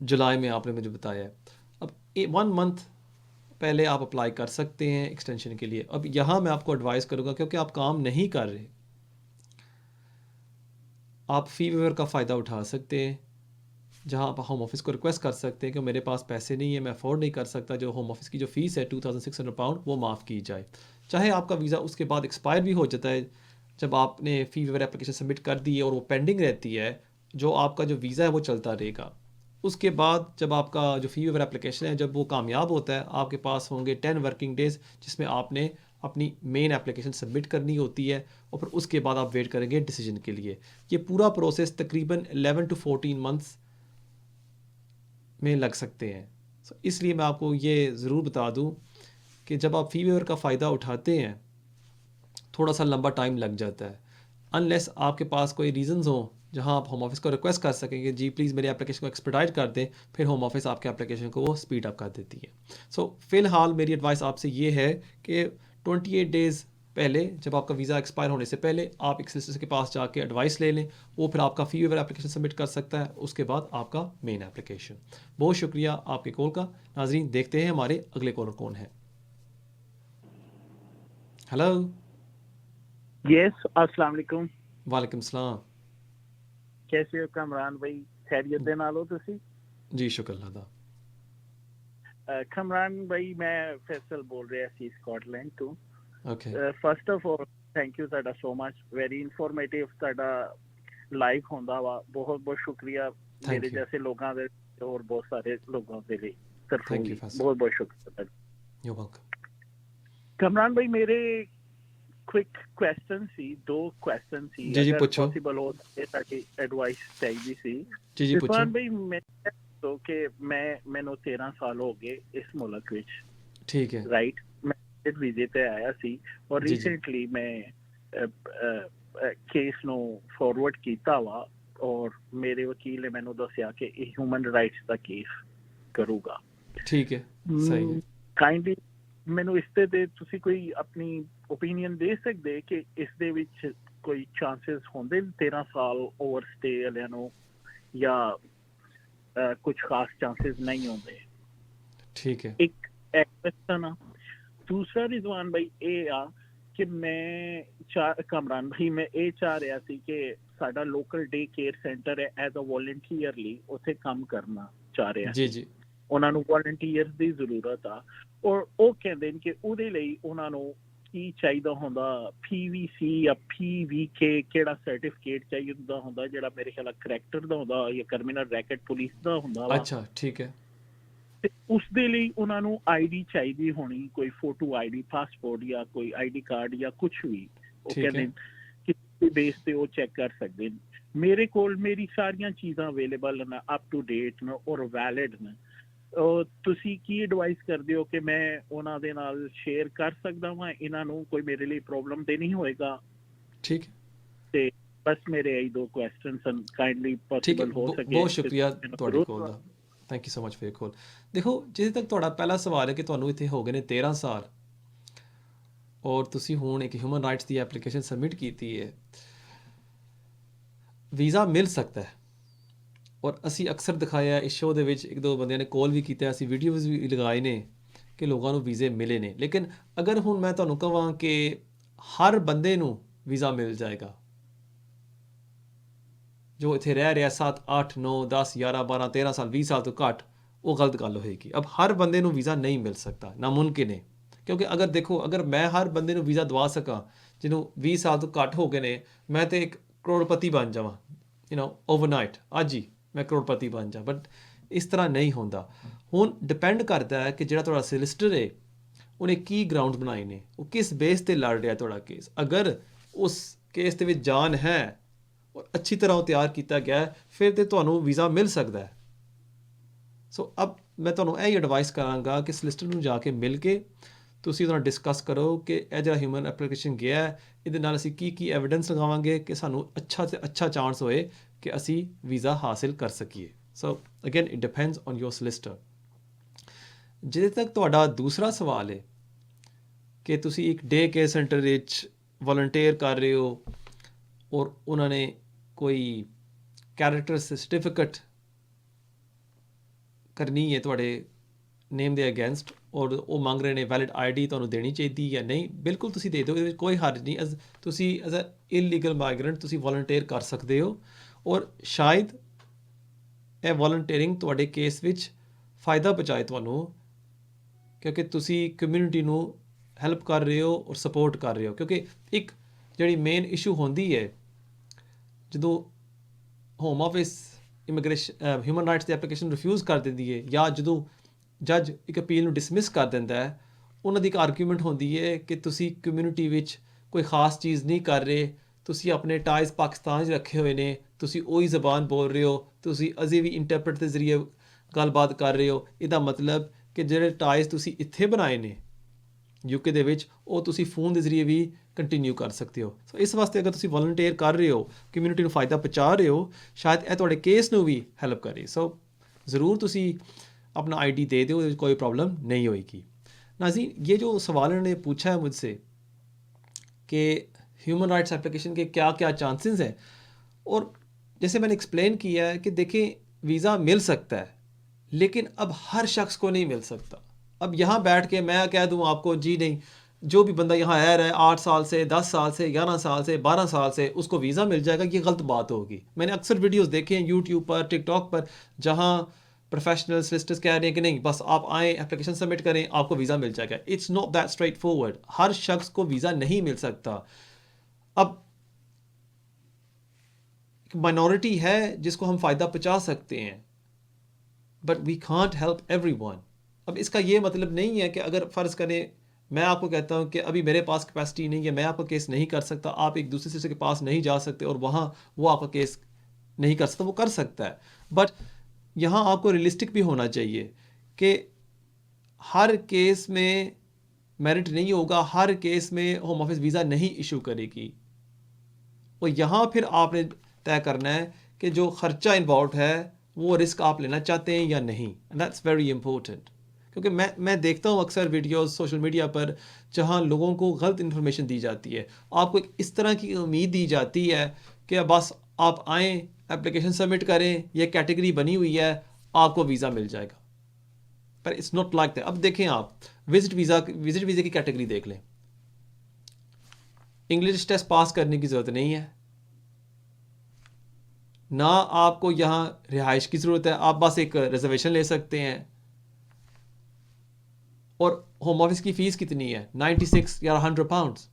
[SPEAKER 1] जुलाई में, आपने मुझे बताया है। अब 1 मंथ पहले आप अप्लाई कर सकते हैं एक्सटेंशन के लिए। अब यहाँ मैं आपको एडवाइस करूँगा, क्योंकि आप काम नहीं कर रहे, आप फ़ी वेवर का फ़ायदा उठा सकते हैं, जहाँ आप होम ऑफिस को रिक्वेस्ट कर सकते हैं कि मेरे पास पैसे नहीं है, मैं अफोर्ड नहीं कर सकता, जो होम ऑफिस की जो फ़ीस है £2600 वो माफ़ की जाए। चाहे आपका वीज़ा उसके बाद एक्सपायर भी हो जाता है, जब आपने फ़ी वेवर एप्लीकेशन सबमिट कर दी है और वो पेंडिंग रहती है, जो आपका जो वीज़ा है वो चलता रहेगा। उसके बाद जब आपका जो फ़ी वेवर एप्लीकेशन है जब वो कामयाब होता है, आपके पास होंगे 10 वर्किंग डेज़ जिसमें आपने अपनी मेन एप्लीकेशन सबमिट करनी होती है, और फिर उसके बाद आप वेट करेंगे डिसीजन के लिए। ये पूरा प्रोसेस तकरीबन 11 to 14 मंथ्स में लग सकते हैं। इसलिए मैं आपको ये ज़रूर बता दूं कि जब आप फ़ी वेवर का फ़ायदा उठाते हैं थोड़ा सा लंबा टाइम लग जाता है, अनलेस आपके पास कोई रीज़न्स हों जहां आप होम ऑफिस को रिक्वेस्ट कर सकें कि जी प्लीज़ मेरी एप्लीकेशन को एक्सपेडाइट कर दें, फिर होम ऑफिस आपके एप्लीकेशन को वो स्पीड अप कर देती है। फ़िलहाल मेरी एडवाइस आपसे ये है कि 28 डेज़ पहले, जब आपका वीज़ा एक्सपायर होने से पहले, आप एक सिस्टर के पास जाके एडवाइस ले लें, वो फिर आपका फ़ी वेवर एप्लीकेशन सबमिट कर सकता है, उसके बाद आपका मेन एप्लीकेशन। बहुत शुक्रिया आपके कॉल का। नाजरीन, देखते हैं हमारे अगले कॉलर कौन है। हेलो।
[SPEAKER 6] यस, अस्सलाम वालेकुम।
[SPEAKER 1] वालेकुम सलाम।
[SPEAKER 6] कैसे हो कमरान भाई? खैरियत दे नाल हो तुसी?
[SPEAKER 1] जी शुक्र अल्लाह दा।
[SPEAKER 6] कमरान भाई, मैं फैसल बोल रहा सी स्कॉटलैंड तो।
[SPEAKER 1] Okay,
[SPEAKER 6] first of all thank you ਤੁਹਾਡਾ ਸੋ ਮਚ, ਵੈਰੀ ਇਨਫੋਰਮੇਟਿਵ ਤੁਹਾਡਾ ਲਾਈਵ ਹੁੰਦਾ ਵਾ। ਬਹੁਤ ਬਹੁਤ ਸ਼ੁਕਰੀਆ ਮੇਰੇ
[SPEAKER 1] you.
[SPEAKER 6] ਜੈਸੇ ਲੋਕਾਂ ਦੇ और बहुत सारे लोगों के लिए तरफों
[SPEAKER 1] Thank you,
[SPEAKER 6] भी
[SPEAKER 1] Faisal.
[SPEAKER 6] बहुत बहुत शुक्रिया।
[SPEAKER 1] You're welcome.
[SPEAKER 6] कमरान भाई, मेरे क्विक क्वेश्चन सी, 2 क्वेश्चन सी,
[SPEAKER 1] जी,
[SPEAKER 6] अगर
[SPEAKER 1] पूछो।
[SPEAKER 6] पॉसिबल हो तो ताकि एडवाइस चाहिए सी।
[SPEAKER 1] जी पूछो।
[SPEAKER 6] इरफान भाई, मैं तो कि मैंने 13 साल हो गए इस मुल्क विच,
[SPEAKER 1] ठीक है।
[SPEAKER 6] राइट। मैं वीजे पे आया सी और
[SPEAKER 1] जी, जी।
[SPEAKER 6] रिसेंटली मैं केस नो फॉरवर्ड कीता वा और मेरे वकील ने मैंने दस्या कि ह्यूमन राइट्स ਦਾ ਕੇਸ ਕਰੂਗਾ।
[SPEAKER 1] ठीक है, सही है।
[SPEAKER 6] ਕਾਈਂਡਲੀ ਮੈਨੂੰ ਇਸ ਤੇ ਤੁਸੀਂ ਕੋਈ ਆਪਣੀ ਓਪੀਨੀਅਨ ਦੇ ਸਕਦੇ ਕਿ ਇਸ ਦੇ ਵਿੱਚ ਕੋਈ ਚਾਂਸਸ ਹੁੰਦੇ 13 ਸਾਲ ਓਵਰ ਸਟੇ ਵਾਲਿਆਂ ਨੂੰ, ਜਾਂ ਕੁਝ ਖਾਸ ਚਾਂਸਸ ਨਹੀਂ ਹੁੰਦੇ?
[SPEAKER 1] ठीक है।
[SPEAKER 6] ਇੱਕ ਕੁਐਸਚਨ ਆ। ਦੂਸਰਾ ਰਿਜ਼ਵਾਨ ਭਾਈ ਇਹ ਆ ਕਿ ਕਮਰਾਨ ਭਾਈ, ਮੈਂ ਇਹ ਚਾਹ ਰਿਹਾ ਸੀ ਕਿ ਸਾਡਾ ਲੋਕਲ ਡੇ ਕੇਅਰ ਸੈਂਟਰ ਹੈ, ਐਜ਼ ਅ ਵੋਲੰਟੀਅਰਲੀ ਉੱਥੇ ਕੰਮ ਕਰਨਾ ਚਾਹ ਰਿਹਾ।
[SPEAKER 1] जी जी।
[SPEAKER 6] ਉਹਨਾਂ ਨੂੰ ਵੋਲੰਟੀਅਰਸ ਦੀ ਜ਼ਰੂਰਤ ਆ, ਔਰ ਉਹ ਕਹਿੰਦੇ ਨੇ ਕਿ ਉਹਦੇ ਲਈ ਉਹਨਾਂ ਨੂੰ ਕੀ ਚਾਹੀਦਾ ਹੁੰਦਾ, PVC ਜਾਂ PVK ਕਿਹੜਾ ਸਰਟੀਫਿਕੇਟ ਚਾਹੀਦਾ ਹੁੰਦਾ, ਜਿਹੜਾ ਮੇਰੇ ਖਿਆਲ ਕਰੈਕਟਰ ਦਾ ਹੁੰਦਾ ਜਾਂ ਕ੍ਰਿਮੀਨਲ ਰੈਕਟ ਪੁਲਿਸ ਦਾ ਹੁੰਦਾ ਵਾ।
[SPEAKER 1] अच्छा, ठीक है।
[SPEAKER 6] ਤੇ ਉਸ ਦੇ ਲਈ ਉਹਨਾਂ ਨੂੰ ID ਚਾਹੀਦੀ ਹੋਣੀ, ਕੋਈ ਫੋਟੋ ID, ਪਾਸਪੋਰਟ ਜਾਂ ਕੋਈ ID ਕਾਰਡ ਜਾਂ ਕੁਝ ਵੀ। ਉਹ
[SPEAKER 1] ਠੀਕ ਹੈ।
[SPEAKER 6] ਕਹਿੰਦੇ ਕਿ ਬੇਸ ਤੇ ਉਹ ਚੈੱਕ ਕਰ ਸਕਦੇ ਨੇ। ਮੇਰੇ ਕੋਲ ਮੇਰੀ ਸਾਰੀਆਂ ਚੀਜ਼ਾਂ ਅਵੇਲੇਬਲ ਨੇ, ਅਪ ਟੂ ਡੇਟ ਨੇ ਔਰ ਵੈਲਿਡ ਨੇ। ਤੁਸੀਂ ਕੀ ਐਡਵਾਈਸ ਕਰਦੇ ਹੋ ਕਿ ਮੈਂ ਉਹਨਾਂ ਦੇ ਨਾਲ ਸ਼ੇਅਰ ਕਰ ਸਕਦਾ ਵਾਂ ਇਹਨਾਂ ਨੂੰ? ਕੋਈ ਮੇਰੇ ਲਈ ਪ੍ਰੋਬਲਮ ਤੇ ਨਹੀਂ ਹੋਏਗਾ?
[SPEAKER 1] ठीक है,
[SPEAKER 6] ਤੇ ਬਸ ਮੇਰੇ ਇਹ 2 ਕੁਐਸਚਨਸ ਹਨ, ਕਾਈਂਡਲੀ
[SPEAKER 1] ठीक है।
[SPEAKER 6] ਪੋਸੀਬਲ ਹੋ ਸਕੇ।
[SPEAKER 1] बहुत शुक्रिया ਤੁਹਾਡੀ ਕॉल ਦਾ। Thank you so much for your call. ਦੇਖੋ, ਜਿੱਥੇ ਤੱਕ ਤੁਹਾਡਾ ਪਹਿਲਾ ਸਵਾਲ ਹੈ ਕਿ ਤੁਹਾਨੂੰ ਇੱਥੇ ਹੋ ਗਏ ਨੇ 13 ਸਾਲ ਔਰ ਤੁਸੀਂ ਹੁਣ ਇੱਕ ਹਿਊਮਨ ਰਾਈਟਸ ਦੀ ਐਪਲੀਕੇਸ਼ਨ ਸਬਮਿਟ ਕੀਤੀ ਹੈ, ਵੀਜ਼ਾ ਮਿਲ ਸਕਦਾ ਹੈ। ਔਰ ਅਸੀਂ ਅਕਸਰ ਦਿਖਾਇਆ ਇਸ ਸ਼ੋਅ ਦੇ ਵਿੱਚ, 1-2 ਬੰਦਿਆਂ ਨੇ ਕਾਲ ਵੀ ਕੀਤਾ, ਅਸੀਂ ਵੀਡੀਓਜ਼ ਵੀ ਲਗਾਏ ਨੇ ਕਿ ਲੋਕਾਂ ਨੂੰ ਵੀਜ਼ੇ ਮਿਲੇ ਨੇ। ਲੇਕਿਨ ਅਗਰ ਹੁਣ ਮੈਂ ਤੁਹਾਨੂੰ ਕਹਾਂ ਕਿ ਹਰ ਬੰਦੇ ਨੂੰ ਵੀਜ਼ਾ ਮਿਲ ਜਾਏਗਾ ਜੋ ਇੱਥੇ ਰਹਿ ਰਿਹਾ 7, 8, 9, 10, 11, 12, 13 ਸਾਲ, 20 ਸਾਲ ਤੋਂ ਘੱਟ, ਉਹ ਗਲਤ ਗੱਲ ਹੋਏਗੀ। ਅਬ ਹਰ ਬੰਦੇ ਨੂੰ ਵੀਜ਼ਾ ਨਹੀਂ ਮਿਲ ਸਕਦਾ, ਨਾਮੁਮਕਿਨ ਹੈ। ਕਿਉਂਕਿ ਅਗਰ ਦੇਖੋ, ਅਗਰ ਮੈਂ ਹਰ ਬੰਦੇ ਨੂੰ ਵੀਜ਼ਾ ਦਵਾ ਸਕਾਂ ਜਿਹਨੂੰ 20 ਸਾਲ ਤੋਂ ਘੱਟ ਹੋ ਗਏ ਨੇ, ਮੈਂ ਤੇ ਇੱਕ ਕਰੋੜਪਤੀ ਬਣ ਜਾਵਾਂ ਓਵਰਨਾਈਟ, ਅੱਜ ਹੀ ਮੈਂ ਕਰੋੜਪਤੀ ਬਣ ਜਾ। ਬਟ इस तरह नहीं होता। हुण डिपेंड करता है कि जिहड़ा तुहाडा सोलिसिटर है उन्हें की ग्राउंड बनाए ने, वो किस बेस ते लड़ रहा तुहाडा केस। अगर उस केस दे विच जान है और अच्छी तरह वो तैयार किया गया है, फिर तो तुहानूं वीज़ा मिल सकता है। सो अब मैं तुहानूं यही एडवाइस करांगा कि सोलिसिटर नूं जाके मिल के ਤੁਸੀਂ ਉਹਦੇ ਨਾਲ ਡਿਸਕਸ ਕਰੋ ਕਿ ਇਹ ਜਿਹੜਾ ਹਿਊਮਨ ਐਪਲੀਕੇਸ਼ਨ ਗਿਆ ਹੈ ਇਹਦੇ ਨਾਲ ਅਸੀਂ ਕੀ ਐਵੀਡੈਂਸ ਲਗਾਵਾਂਗੇ ਕਿ ਸਾਨੂੰ ਅੱਛਾ ਤੋਂ ਅੱਛਾ ਚਾਂਸ ਹੋਏ ਕਿ ਅਸੀਂ ਵੀਜ਼ਾ ਹਾਸਿਲ ਕਰ ਸਕੀਏ। ਸੋ again it depends on your solicitor. ਜਿਹਦੇ ਤੱਕ ਤੁਹਾਡਾ ਦੂਸਰਾ ਸਵਾਲ ਹੈ ਕਿ ਤੁਸੀਂ ਇੱਕ ਡੇ ਕੇਅਰ ਸੈਂਟਰ ਵਿੱਚ ਵਲੰਟੀਅਰ ਕਰ ਰਹੇ ਹੋ ਔਰ ਉਹਨਾਂ ਨੇ ਕੋਈ ਕੈਰੈਕਟਰ ਸਰਟੀਫਿਕੇਟ ਕਰਨੀ ਹੈ ਤੁਹਾਡੇ ਨੇਮ ਦੇ ਅਗੇਂਸਟ ਔਰ ਉਹ ਮੰਗ ਰਹੇ ਨੇ ਵੈਲਿਡ ਆਈਡੀ ਤੁਹਾਨੂੰ ਦੇਣੀ ਚਾਹੀਦੀ ਜਾਂ ਨਹੀਂ, ਬਿਲਕੁਲ ਤੁਸੀਂ ਦੇ ਦਿਓ, ਇਹਦੇ ਵਿੱਚ ਕੋਈ ਹਰਜ ਨਹੀਂ। ਤੁਸੀਂ ਐਜ਼ ਅ ਇਲੀਗਲ ਮਾਈਗ੍ਰੈਂਟ ਤੁਸੀਂ ਵਲੰਟੀਅਰ ਕਰ ਸਕਦੇ ਹੋ ਔਰ ਸ਼ਾਇਦ ਇਹ ਵਲੰਟੀਅਰਿੰਗ ਤੁਹਾਡੇ ਕੇਸ ਵਿੱਚ ਫਾਇਦਾ ਪਹੁੰਚਾਏ ਤੁਹਾਨੂੰ, ਕਿਉਂਕਿ ਤੁਸੀਂ ਕਮਿਊਨਿਟੀ ਨੂੰ ਹੈਲਪ ਕਰ ਰਹੇ ਹੋ ਔਰ ਸਪੋਰਟ ਕਰ ਰਹੇ ਹੋ। ਕਿਉਂਕਿ ਇੱਕ ਜਿਹੜੀ ਮੇਨ ਇਸ਼ੂ ਹੁੰਦੀ ਹੈ ਜਦੋਂ home office immigration human rights ਦੀ ਐਪਲੀਕੇਸ਼ਨ ਰਿਫਿਊਜ਼ ਕਰ ਦਿੰਦੀ ਹੈ ਜਾਂ ਜਦੋਂ ਜੱਜ ਇੱਕ ਅਪੀਲ ਨੂੰ ਡਿਸਮਿਸ ਕਰ ਦਿੰਦਾ ਹੈ, ਉਹਨਾਂ ਦੀ ਇੱਕ ਆਰਗੂਮੈਂਟ ਹੁੰਦੀ ਹੈ ਕਿ ਤੁਸੀਂ ਕਮਿਊਨਿਟੀ ਵਿੱਚ ਕੋਈ ਖਾਸ ਚੀਜ਼ ਨਹੀਂ ਕਰ ਰਹੇ, ਤੁਸੀਂ ਆਪਣੇ ਟਾਈਜ਼ ਪਾਕਿਸਤਾਨ 'ਚ ਰੱਖੇ ਹੋਏ ਨੇ, ਤੁਸੀਂ ਉਹੀ ਜ਼ਬਾਨ ਬੋਲ ਰਹੇ ਹੋ, ਤੁਸੀਂ ਅਜੇ ਵੀ ਇੰਟਰਪ੍ਰੇਟ ਦੇ ਜ਼ਰੀਏ ਗੱਲਬਾਤ ਕਰ ਰਹੇ ਹੋ। ਇਹਦਾ ਮਤਲਬ ਕਿ ਜਿਹੜੇ ਟਾਈਜ਼ ਤੁਸੀਂ ਇੱਥੇ ਬਣਾਏ ਨੇ ਯੂਕੇ ਦੇ ਵਿੱਚ, ਉਹ ਤੁਸੀਂ ਫੋਨ ਦੇ ਜ਼ਰੀਏ ਵੀ ਕੰਟੀਨਿਊ ਕਰ ਸਕਦੇ ਹੋ। ਸੋ ਇਸ ਵਾਸਤੇ ਅਗਰ ਤੁਸੀਂ ਵਲੰਟੀਅਰ ਕਰ ਰਹੇ ਹੋ, ਕਮਿਊਨਿਟੀ ਨੂੰ ਫਾਇਦਾ ਪਹੁੰਚਾ ਰਹੇ ਹੋ, ਸ਼ਾਇਦ ਇਹ ਤੁਹਾਡੇ ਕੇਸ ਨੂੰ ਵੀ ਹੈਲਪ ਕਰੇ। ਸੋ ज़रूर ਤੁਸੀਂ अपना आईडी दे दो, कोई प्रॉब्लम नहीं होएगी। नाज़रीन, ये जो सवाल ने पूछा है मुझसे कि ह्यूमन राइट्स एप्लीकेशन के क्या क्या चांसेस हैं, और जैसे मैंने एक्सप्लेन किया है कि देखें वीज़ा मिल सकता है लेकिन अब हर शख्स को नहीं मिल सकता। अब यहाँ बैठ के मैं कह दूँ आपको जी नहीं, जो भी बंदा यहाँ रह रहा है 8 साल से, 10 साल से, 11 साल से, 12 साल से, उसको वीज़ा मिल जाएगा, ये गलत बात होगी। मैंने अक्सर वीडियोज़ देखे हैं यूट्यूब पर, टिकटॉक पर, जहाँ प्रोफेशनल सोलिसिटर्स कह रहे हैं कि नहीं बस आप आएँ एप्लीकेशन सबमिट करें आपको वीज़ा मिल जाएगा। It's not that straightforward. हर शख्स को वीज़ा नहीं मिल सकता। अब माइनॉरिटी है जिसको हम फ़ायदा पहुँचा सकते हैं, but we can't help everyone. अब इसका ये मतलब नहीं है कि अगर फ़र्ज़ करें मैं आपको कहता हूँ कि अभी मेरे पास कैपेसिटी नहीं है, मैं आपका केस नहीं कर सकता, आप एक दूसरे से के पास नहीं जा सकते और वहाँ वो आपका केस नहीं कर सकता, वो कर सकता है। बट यहाँ आपको रियलिस्टिक भी होना चाहिए कि हर केस में मेरिट नहीं होगा, हर केस में होम ऑफिस वीज़ा नहीं इशू करेगी। और यहाँ फिर आपने तय करना है कि जो ख़र्चा इन्वॉल्व है वो रिस्क आप लेना चाहते हैं या नहीं। दैट्स वेरी इंपॉर्टेंट, क्योंकि मैं देखता हूँ अक्सर वीडियोस सोशल मीडिया पर जहाँ लोगों को गलत इन्फॉर्मेशन दी जाती है, आपको एक इस तरह की उम्मीद दी जाती है कि बस आप आएँ एप्लीकेशन सबमिट करें, ये कैटेगरी बनी हुई है, आपको वीज़ा मिल जाएगा, पर इट्स नॉट लाइक दैट। अब देखें आप विजिट वीज़े की कैटेगरी देख लें, इंग्लिश टेस्ट पास करने की ज़रूरत नहीं है, ना आपको यहाँ रिहाइश की ज़रूरत है, आप बस एक रिजर्वेशन ले सकते हैं। और होम ऑफिस की फ़ीस कितनी है, 96 या 100 पाउंड्स,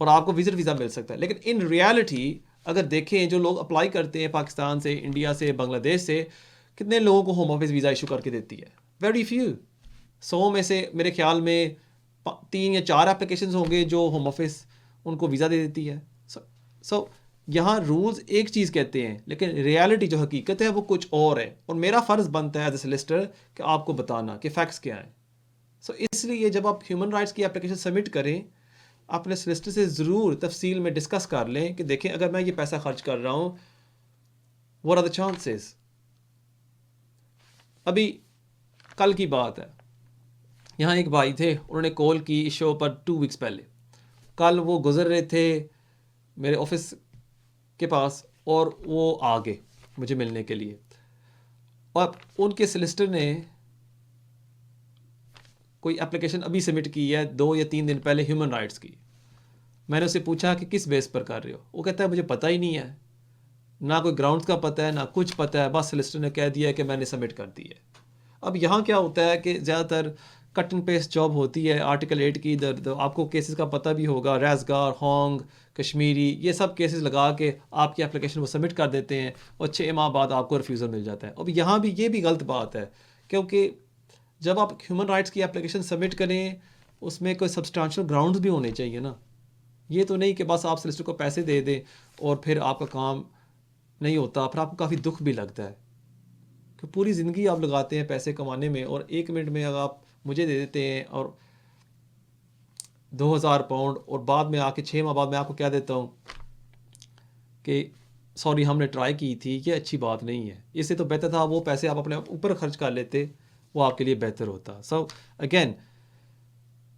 [SPEAKER 1] और आपको विजिट वीज़ा मिल सकता है। लेकिन इन रियलिटी अगर देखें जो लोग अप्लाई करते हैं पाकिस्तान से, इंडिया से, बांग्लादेश से, कितने लोगों को होम ऑफिस वीज़ा इशू करके देती है? Very few. 100 में से मेरे ख्याल में 3 या 4 एप्लीकेशंस होंगे जो होम ऑफिस उनको वीज़ा दे देती है। सो यहाँ रूल्स एक चीज़ कहते हैं लेकिन रियलिटी जो हकीकत है वो कुछ और है, और मेरा फ़र्ज़ बनता है एज ए सोलिसिटर कि आपको बताना कि फ़ैक्ट्स क्या हैं। सो इसलिए जब आप ह्यूमन राइट्स की एप्लीकेशन सबमिट करें, अपने सोलिसिटर से ज़रूर तफसील में डिस्कस कर लें कि देखें अगर मैं ये पैसा खर्च कर रहा हूँ, व्हाट आर द चांसेस। अभी कल की बात है, यहाँ एक भाई थे, उन्होंने कॉल की इस शो पर 2 वीक्स पहले। कल वो गुज़र रहे थे मेरे ऑफिस के पास और वो आ गए मुझे मिलने के लिए, और उनके सोलिसिटर ने कोई एप्लीकेशन अभी सबमिट की है 2 या 3 दिन पहले ह्यूमन राइट्स की। मैंने उससे पूछा कि किस बेस पर कर रहे हो, वो कहता है मुझे पता ही नहीं है, ना कोई ग्राउंड्स का पता है ना कुछ पता है, बस सोलिसिटर ने कह दिया कि मैंने सबमिट कर दी है। अब यहाँ क्या होता है कि ज़्यादातर कट एंड पेस्ट जॉब होती है आर्टिकल 8 की। इधर आपको केसेस का पता भी होगा, रेज़गार, होंग, कश्मीरी, ये सब केसेस लगा के आपकी एप्लीकेशन को सबमिट कर देते हैं और 6 माह बाद आपको रिफ्यूज़ल मिल जाता है। अब यहाँ भी ये भी गलत बात है, क्योंकि जब आप ह्यूमन राइट्स की एप्लीकेशन सबमिट करें उसमें कोई सब्सटेंशियल ग्राउंड्स भी होने चाहिए ना। ये तो नहीं कि बस आप सॉलिसिटर को पैसे दे दें और फिर आपका काम नहीं होता, फिर आपको काफ़ी दुख भी लगता है कि पूरी ज़िंदगी आप लगाते हैं पैसे कमाने में और 1 मिनट में अगर आप मुझे दे देते हैं और 2000 पाउंड और बाद में आके 6 माह बाद मैं आपको क्या देता हूँ कि सॉरी हमने ट्राई की थी, ये अच्छी बात नहीं है। इससे तो बेहतर था वो पैसे आप अपने ऊपर खर्च कर लेते, वो आपके लिए बेहतर होता। So again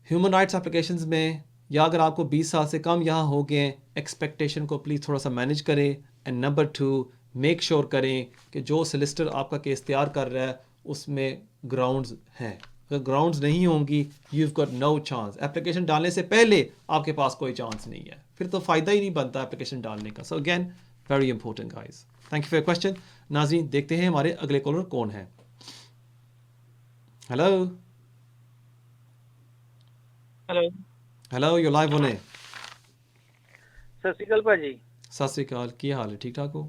[SPEAKER 1] human rights applications में या अगर आपको 20 साल से कम यहाँ हो गए, एक्सपेक्टेशन को प्लीज़ थोड़ा सा मैनेज करें। एंड नंबर 2, मेक श्योर करें कि जो सोलिसिटर आपका केस तैयार कर रहा है उसमें ग्राउंड्स हैं। अगर ग्राउंड्स नहीं होंगी, you have got no chance. Application डालने से पहले आपके पास कोई चांस नहीं है, फिर तो फ़ायदा ही नहीं बनता एप्लीकेशन डालने का। So again very important guys. Thank you for your question. नाज़रीन देखते हैं हमारे अगले कॉलर कौन है। Hello
[SPEAKER 7] hello
[SPEAKER 1] hello, you live होने।
[SPEAKER 7] सत श्री अकाल भाजी।
[SPEAKER 1] सत श्री अकाल, की हाल है? ठीक ठाक हो?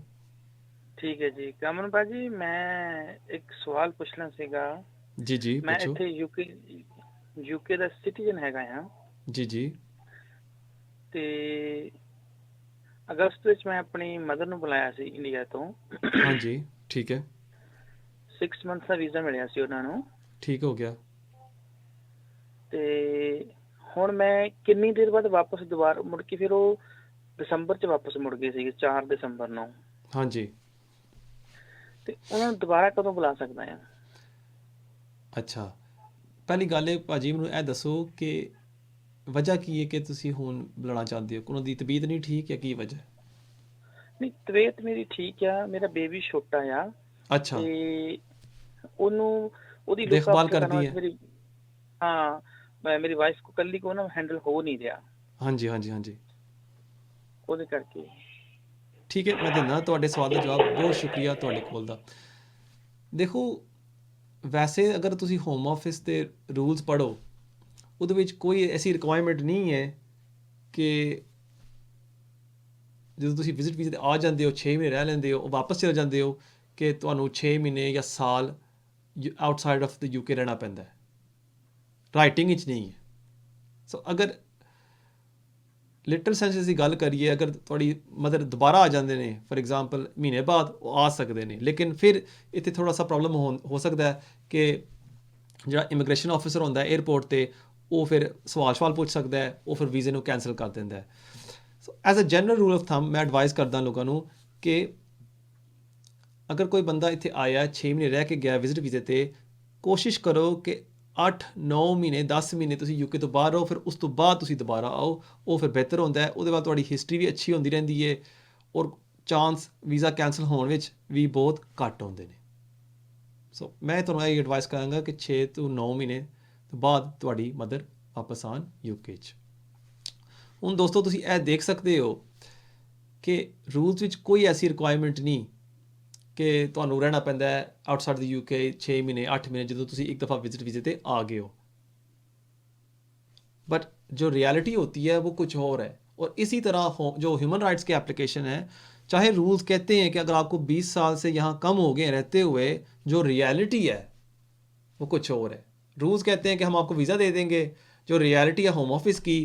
[SPEAKER 7] ठीक है जी। कमन भाजी मैं एक सवाल पूछना सीगा।
[SPEAKER 1] जी जी
[SPEAKER 7] मैं
[SPEAKER 1] पूछो।
[SPEAKER 7] ਇੱਥੇ यूके ਦਾ ਸਿਟੀਜ਼ਨ ਹੈਗਾ ਹਾਂ
[SPEAKER 1] जी जी
[SPEAKER 7] ਤੇ ਅਗਸਤ ਵਿੱਚ ਮੈਂ ਆਪਣੀ ਮਦਰ ਨੂੰ ਬੁਲਾਇਆ ਸੀ ਇੰਡੀਆ ਤੋਂ।
[SPEAKER 1] हाँ जी ठीक है,
[SPEAKER 7] 6 ਮੰਥ ਦਾ ਵੀਜ਼ਾ ਮਿਲਿਆ ਸੀ ਉਹਨਾਂ ਨੂੰ
[SPEAKER 1] ठीक हो गया।
[SPEAKER 7] ਤੇ ਹੁਣ ਮੈਂ ਕਿੰਨੀ ਦੇਰ ਬਾਅਦ ਵਾਪਸ ਦੁਬਾਰਾ ਮੁੜ ਕੇ ਫਿਰ ਉਹ ਦਸੰਬਰ ਚ ਵਾਪਸ ਮੁੜ ਗਏ ਸੀ 4 ਦਸੰਬਰ ਨੂੰ।
[SPEAKER 1] हाँ जी
[SPEAKER 7] ਤੇ ਉਹਨਾਂ ਨੂੰ ਦੁਬਾਰਾ ਕਦੋਂ ਬੁਲਾ ਸਕਦਾ ਹਾਂ?
[SPEAKER 1] अच्छा, पहली गल है भाजी मैनूं ਇਹ ਦੱਸੋ कि वजह की है कि ਤੁਸੀਂ ਹੁਣ ਬੁਲਾਉਣਾ ਚਾਹੁੰਦੇ ਹੋ? ਉਹਨਾਂ ਦੀ ਤਬੀਅਤ ਨਹੀਂ ਠੀਕ ਹੈ, ਕੀ ਵਜ੍ਹਾ?
[SPEAKER 7] ਨਹੀਂ ਤਬੀਅਤ ਮੇਰੀ ਠੀਕ ਆ, ਮੇਰਾ ਬੇਬੀ ਛੋਟਾ ਆ
[SPEAKER 1] अच्छा
[SPEAKER 7] ਤੇ ਉਹਨੂੰ ਉਹਦੀ
[SPEAKER 1] देखभाल
[SPEAKER 7] ਲੁੱਕ
[SPEAKER 1] करती है।
[SPEAKER 7] मेरी हाँ मेरी वाइफ को कल्ली को ना हैंडल हो नहीं रहा
[SPEAKER 1] हाँ जी हाँ जी हाँ जी
[SPEAKER 7] ਉਹਦੇ ਕਰਕੇ।
[SPEAKER 1] ठीक है, मैं ਦਿੰਦਾ ਤੁਹਾਡੇ ਸਵਾਲ ਦਾ ਜਵਾਬ। ਬਹੁਤ ਸ਼ੁਕਰੀਆ ਤੁਹਾਡੇ ਕੋਲ ਦਾ। ਦੇਖੋ ਵੈਸੇ ਅਗਰ ਤੁਸੀਂ ਹੋਮ ਆਫਿਸ ਦੇ ਰੂਲਸ ਪੜ੍ਹੋ ਉਹਦੇ ਵਿੱਚ ਕੋਈ ਐਸੀ ਰਿਕੁਆਇਰਮੈਂਟ ਨਹੀਂ ਹੈ ਕਿ ਜਦੋਂ ਤੁਸੀਂ ਵਿਜ਼ਿਟ ਵੀਜ਼ੇ 'ਤੇ ਆ ਜਾਂਦੇ ਹੋ 6 ਮਹੀਨੇ ਰਹਿ ਲੈਂਦੇ ਹੋ ਵਾਪਸ ਚਲੇ ਜਾਂਦੇ ਹੋ ਕਿ ਤੁਹਾਨੂੰ 6 ਮਹੀਨੇ ਜਾਂ ਸਾਲ ਆਊਟਸਾਈਡ ਆਫ ਦ ਯੂਕੇ ਰਹਿਣਾ ਪੈਂਦਾ ਹੈ। ਰਾਈਟਿੰਗ ਵਿੱਚ ਨਹੀਂ ਹੈ। ਸੋ ਅਗਰ ਲਿਟਲ ਸੈਂਸ ਦੀ ਗੱਲ ਕਰੀਏ, ਅਗਰ ਤੁਹਾਡੀ ਮਦਰ ਦੁਬਾਰਾ ਆ ਜਾਂਦੇ ਨੇ ਫॉर ਐਗਜ਼ਾਮਪਲ ਮਹੀਨੇ ਬਾਅਦ, ਉਹ ਆ ਸਕਦੇ ਨੇ, ਲੇਕਿਨ ਫਿਰ ਇੱਥੇ ਥੋੜਾ ਸਾ ਪ੍ਰੋਬਲਮ ਹੋ ਸਕਦਾ ਹੈ ਕਿ ਜਿਹੜਾ ਇਮੀਗ੍ਰੇਸ਼ਨ ਆਫਿਸਰ ਹੁੰਦਾ 에ਅਰਪੋਰਟ ਤੇ ਉਹ ਫਿਰ ਸਵਾਲ ਪੁੱਛ ਸਕਦਾ ਹੈ, ਉਹ ਫਿਰ ਵੀਜ਼ੇ ਨੂੰ ਕੈਂਸਲ ਕਰ ਦਿੰਦਾ ਹੈ। So as a general rule of thumb ਮੈਂ ਐਡਵਾਈਸ ਕਰਦਾ ਲੋਕਾਂ ਨੂੰ ਕਿ ਅਗਰ ਕੋਈ ਬੰਦਾ ਇੱਥੇ ਆਇਆ 6 ਮਹੀਨੇ ਰਹਿ ਕੇ ਗਿਆ ਵਿਜ਼ਿਟ ਵੀਜ਼ੇ ਤੇ, ਕੋਸ਼ਿਸ਼ ਕਰੋ ਕਿ 8-9 ਮਹੀਨੇ 10 ਮਹੀਨੇ ਤੁਸੀਂ ਯੂਕੇ ਤੋਂ ਬਾਹਰ ਰਹੋ, ਫਿਰ ਉਸ ਤੋਂ ਬਾਅਦ ਤੁਸੀਂ ਦੁਬਾਰਾ ਆਓ, ਉਹ ਫਿਰ ਬਿਹਤਰ ਹੁੰਦਾ ਹੈ। ਉਹਦੇ ਬਾਅਦ ਤੁਹਾਡੀ ਹਿਸਟਰੀ ਵੀ ਅੱਛੀ ਹੁੰਦੀ ਰਹਿੰਦੀ ਹੈ ਔਰ ਚਾਂਸ ਵੀਜ਼ਾ ਕੈਂਸਲ ਹੋਣ ਵਿੱਚ ਵੀ ਬਹੁਤ ਘੱਟ ਹੁੰਦੇ ਨੇ। ਸੋ ਮੈਂ ਤੁਹਾਨੂੰ ਇਹ ਐਡਵਾਈਸ ਕਰਾਂਗਾ ਕਿ 6 ਤੋਂ 9 ਮਹੀਨੇ ਤੋਂ ਬਾਅਦ ਤੁਹਾਡੀ ਮਦਰ ਵਾਪਸ ਆਉਣ ਯੂਕੇ 'ਚ। ਹੁਣ ਦੋਸਤੋ ਤੁਸੀਂ ਇਹ ਦੇਖ ਸਕਦੇ ਹੋ ਕਿ ਰੂਲਸ ਵਿੱਚ ਕੋਈ ਐਸੀ ਰਿਕੁਆਇਰਮੈਂਟ ਨਹੀਂ ਕਿ ਤੁਹਾਨੂੰ ਰਹਿਣਾ ਪੈਂਦਾ ਹੈ ਆਊਟਸਾਈਡ ਦ ਯੂਕੇ 6 ਮਹੀਨੇ 8 ਮਹੀਨੇ ਜਦੋਂ ਤੁਸੀਂ ਇੱਕ ਦफ़ा विजिट वीज़े पे आ गए हो। बट जो रियलिटी होती है वो कुछ और है। और इसी तरह जो ह्यूमन राइट्स की एप्लीकेशन है, चाहे रूल्स कहते हैं कि अगर आपको 20 साल से यहाँ कम हो गए रहते हुए, जो रियलिटी है वो कुछ और है। रूल्स कहते हैं कि हम आपको वीज़ा दे देंगे, जो रियलिटी है होम ऑफिस की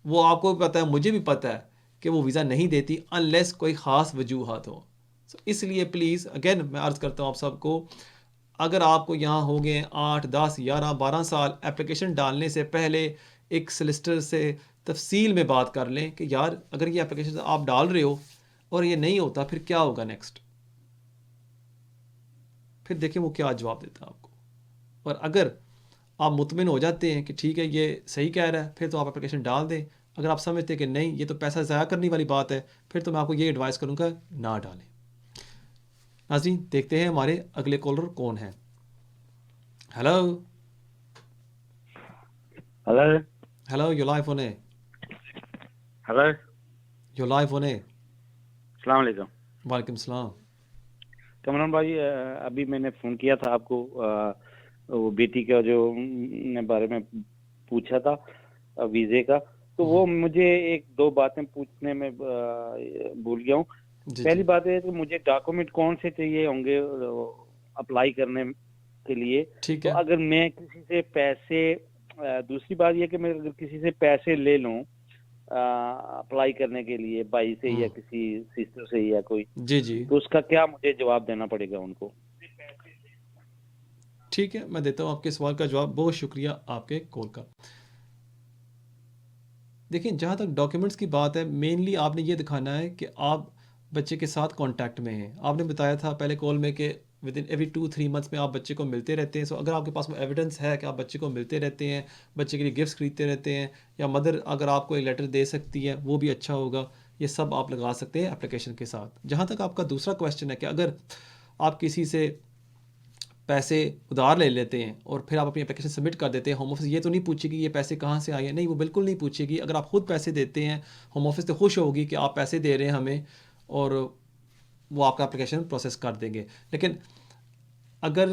[SPEAKER 1] वो आपको भी पता है, मुझे भी पता है कि वो वीज़ा नहीं देती अनलेस कोई ख़ास वजूहत हो। इसलिए प्लीज़ अगेन मैं अर्ज़ करता हूँ आप सबको, अगर आपको यहाँ हो गए 8, 10, 11, 12 साल, एप्लीकेशन डालने से पहले एक सॉलिसिटर से तफसील में बात कर लें कि यार अगर ये एप्लीकेशन आप डाल रहे हो और ये नहीं होता फिर क्या होगा नेक्स्ट। फिर देखें वो क्या जवाब देता है आपको। और अगर आप मुतमिन हो जाते हैं कि ठीक है ये सही कह रहा है, फिर तो आप एप्लीकेशन डाल दें। अगर आप समझते हैं कि नहीं ये तो पैसा ज़ाया करने वाली बात है, फिर तो मैं आपको ये एडवाइस करूँगा ना डालें। नाज़रीन देखते हैं हमारे अगले कॉलर कौन है। Hello
[SPEAKER 5] hello
[SPEAKER 1] hello, you live होने।
[SPEAKER 5] हेलो
[SPEAKER 1] यू लाइव होने।
[SPEAKER 5] अस्सलाम वालेकुम।
[SPEAKER 1] वालेकुम सलाम।
[SPEAKER 5] कमरान भाई अभी मैंने फ़ोन किया था आपको वो बेटी का जो बारे में पूछा था वीजे का, तो वो मुझे एक दो बातें पूछने में भूल गया हूँ।
[SPEAKER 1] जी
[SPEAKER 5] पहली
[SPEAKER 1] जी
[SPEAKER 5] बात है कि मुझे डॉक्यूमेंट कौन से चाहिए होंगे अप्लाई करने के लिए।
[SPEAKER 1] ठीक
[SPEAKER 5] तो
[SPEAKER 1] है।
[SPEAKER 5] अगर मैं किसी से पैसे दूसरी बात यह कि मैं अगर किसी से पैसे ले लूं अप्लाई करने के लिए, भाई से या किसी सिस्टर से या कोई,
[SPEAKER 1] जी जी
[SPEAKER 5] तो उसका क्या मुझे जवाब देना पड़ेगा उनको?
[SPEAKER 1] ठीक है, मैं देता हूँ आपके सवाल का जवाब। बहुत शुक्रिया आपके कॉल का। देखिए, जहाँ तक डॉक्यूमेंट्स की बात है, मेनली आपने ये दिखाना है कि आप बच्चे के साथ कांटेक्ट में हैं। आपने बताया था पहले कॉल में कि विद इन एवरी 2-3 मंथ्स में आप बच्चे को मिलते रहते हैं। सो अगर आपके पास वो एविडेंस है कि आप बच्चे को मिलते रहते हैं, बच्चे के लिए गिफ्ट्स खरीदते रहते हैं, या मदर अगर आपको एक लेटर दे सकती है, वो भी अच्छा होगा। ये सब आप लगा सकते हैं एप्लीकेशन के साथ। जहाँ तक आपका दूसरा क्वेश्चन है कि अगर आप किसी से पैसे उधार ले लेते हैं और फिर आप अपनी एप्लीकेशन सबमिट कर देते हैं, होम ऑफिस ये तो नहीं पूछेगी ये पैसे कहाँ से आए हैं। नहीं, वो बिल्कुल नहीं पूछेगी। अगर आप खुद पैसे देते हैं, होम ऑफिस तो खुश होगी कि आप पैसे दे रहे हैं हमें, और वो आपका एप्लीकेशन प्रोसेस कर देंगे। लेकिन अगर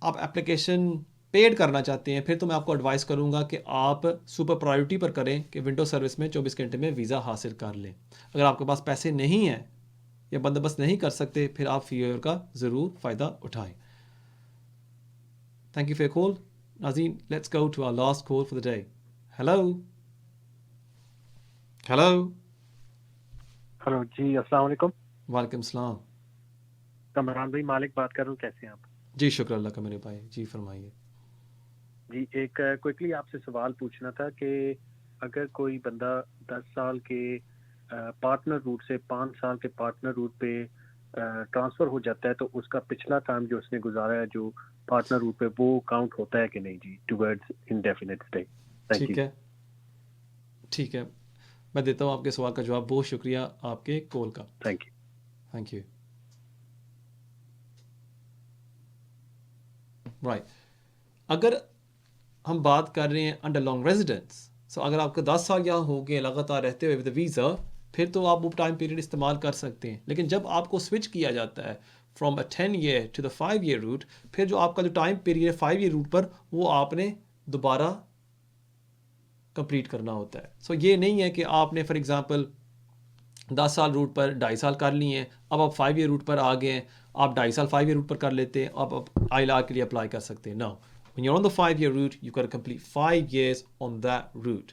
[SPEAKER 1] आप एप्लीकेशन पेड करना चाहते हैं, फिर तो मैं आपको एडवाइस करूंगा कि आप सुपर प्रायोरिटी पर करें कि विंडो सर्विस में 24 घंटे में वीज़ा हासिल कर लें। अगर आपके पास पैसे नहीं हैं या बंदोबस्त नहीं कर सकते, फिर आप फीयर का ज़रूर फ़ायदा उठाएं। थैंक यू फॉर कॉल नाज़रीन। Let's go to our last call for the day. Hello hello.
[SPEAKER 8] Hello जी, अस्सलाम वालेकुम।
[SPEAKER 1] वालेकुम सलाम।
[SPEAKER 8] कमरान भाई मालिक बात कर रहा हूँ, कैसे हैं आप?
[SPEAKER 1] जी शुक्र अल्लाह का मेरे भाई। जी फरमाइए।
[SPEAKER 8] जी, एक क्विकली आपसे सवाल पूछना था कि अगर कोई बंदा 10 साल के पार्टनर रूट से 5 साल के पार्टनर रूट पे ट्रांसफ़र हो जाता है, तो उसका पिछला टाइम जो उसने गुजारा है जो पार्टनर रूट पे, वो काउंट होता है कि नहीं जी टुवर्ड्स इंडेफिनिट स्टे? थैंक
[SPEAKER 1] ठीक
[SPEAKER 8] यू।
[SPEAKER 1] है, ठीक है, मैं देता हूँ आपके सवाल का जवाब। बहुत शुक्रिया आपके कॉल का।
[SPEAKER 8] Thank you.
[SPEAKER 1] Thank you. Right, अगर हम बात कर रहे हैं अंडर लॉन्ग रेजिडेंस, सो अगर आपका 10 साल यहाँ हो गए लगातार रहते हुए विद वीज़ा, फिर तो आप वो टाइम पीरियड इस्तेमाल कर सकते हैं। लेकिन जब आपको स्विच किया जाता है from a 10 year to the 5 year route, फिर जो आपका जो टाइम पीरियड है 5 ईयर रूट पर, वो आपने दोबारा कंप्लीट करना होता है। सो ये नहीं है कि आपने फॉर एग्ज़ाम्पल 10 साल रूट पर 2.5 साल कर लिए हैं, अब आप 5 ईयर रूट पर आ गए हैं, आप 2.5 साल 5 ईयर रूट पर कर लेते हैं, अब आप ILR के लिए अप्लाई कर सकते हैं। Now when you're on the 5 year route, you got to complete 5 years on that route.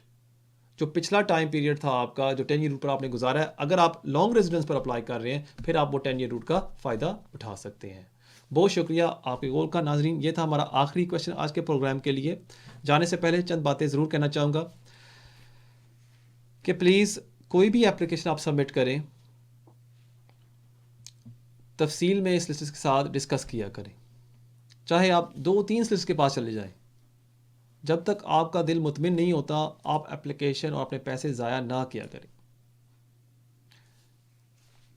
[SPEAKER 1] जो पिछला टाइम पीरियड था आपका, जो 10 ईयर रूट पर आपने गुजारा है, अगर आप लॉन्ग रेजिडेंस पर अप्लाई कर रहे हैं, फिर आप वो 10 ईयर रूट का फ़ायदा उठा सकते हैं। बहुत शुक्रिया आपके कॉल का नाजरीन। ये था हमारा आखिरी क्वेश्चन आज के प्रोग्राम के लिए। जाने से पहले चंद बातें ज़रूर कहना चाहूँगा कि प्लीज़ कोई भी एप्लीकेशन आप सबमिट करें, तफसील में इस लिस्ट के साथ डिस्कस किया करें। चाहे आप 2-3 लिस्ट के पास चले जाएं, जब तक आपका दिल मुतमिन नहीं होता, आप एप्लीकेशन और अपने पैसे ज़ाया ना किया करें।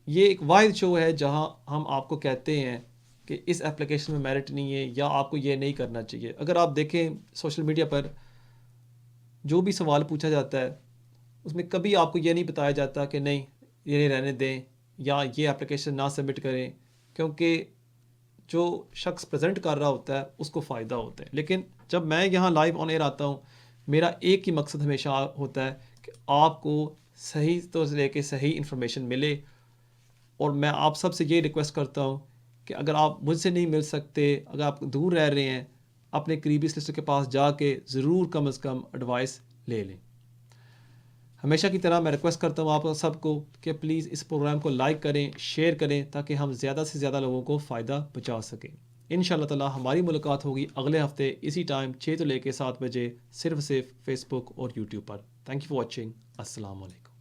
[SPEAKER 1] ये एक वाहिद शो है जहां हम आपको कहते हैं कि इस एप्लीकेशन में मेरिट नहीं है या आपको ये नहीं करना चाहिए। अगर आप देखें सोशल मीडिया पर जो भी सवाल पूछा जाता है, उसमें कभी आपको ये नहीं बताया जाता कि नहीं ये रहने दें या ये एप्लीकेशन ना सबमिट करें, क्योंकि जो शख्स प्रेजेंट कर रहा होता है उसको फ़ायदा होता है। लेकिन जब मैं यहाँ लाइव ऑन एयर आता हूँ, मेरा एक ही मकसद हमेशा होता है कि आपको सही तो से लेके सही इन्फॉर्मेशन मिले। और मैं आप सब से ये रिक्वेस्ट करता हूँ कि अगर आप मुझसे नहीं मिल सकते, अगर आप दूर रह रहे हैं, अपने करीबी सोलिसिटर के पास जाके ज़रूर कम से कम एडवाइस ले लें। हमेशा की तरह मैं रिक्वेस्ट करता हूँ आप सबको कि प्लीज़ इस प्रोग्राम को लाइक करें, शेयर करें, ताकि हम ज़्यादा से ज़्यादा लोगों को फ़ायदा पहुँचा सकें। इंशाअल्लाह ताला हमारी मुलाकात होगी अगले हफ्ते इसी टाइम 6 से लेकर 7 बजे, सिर्फ फेसबुक और यूट्यूब पर। Thank you for watching. अस्सलाम वालेकुम।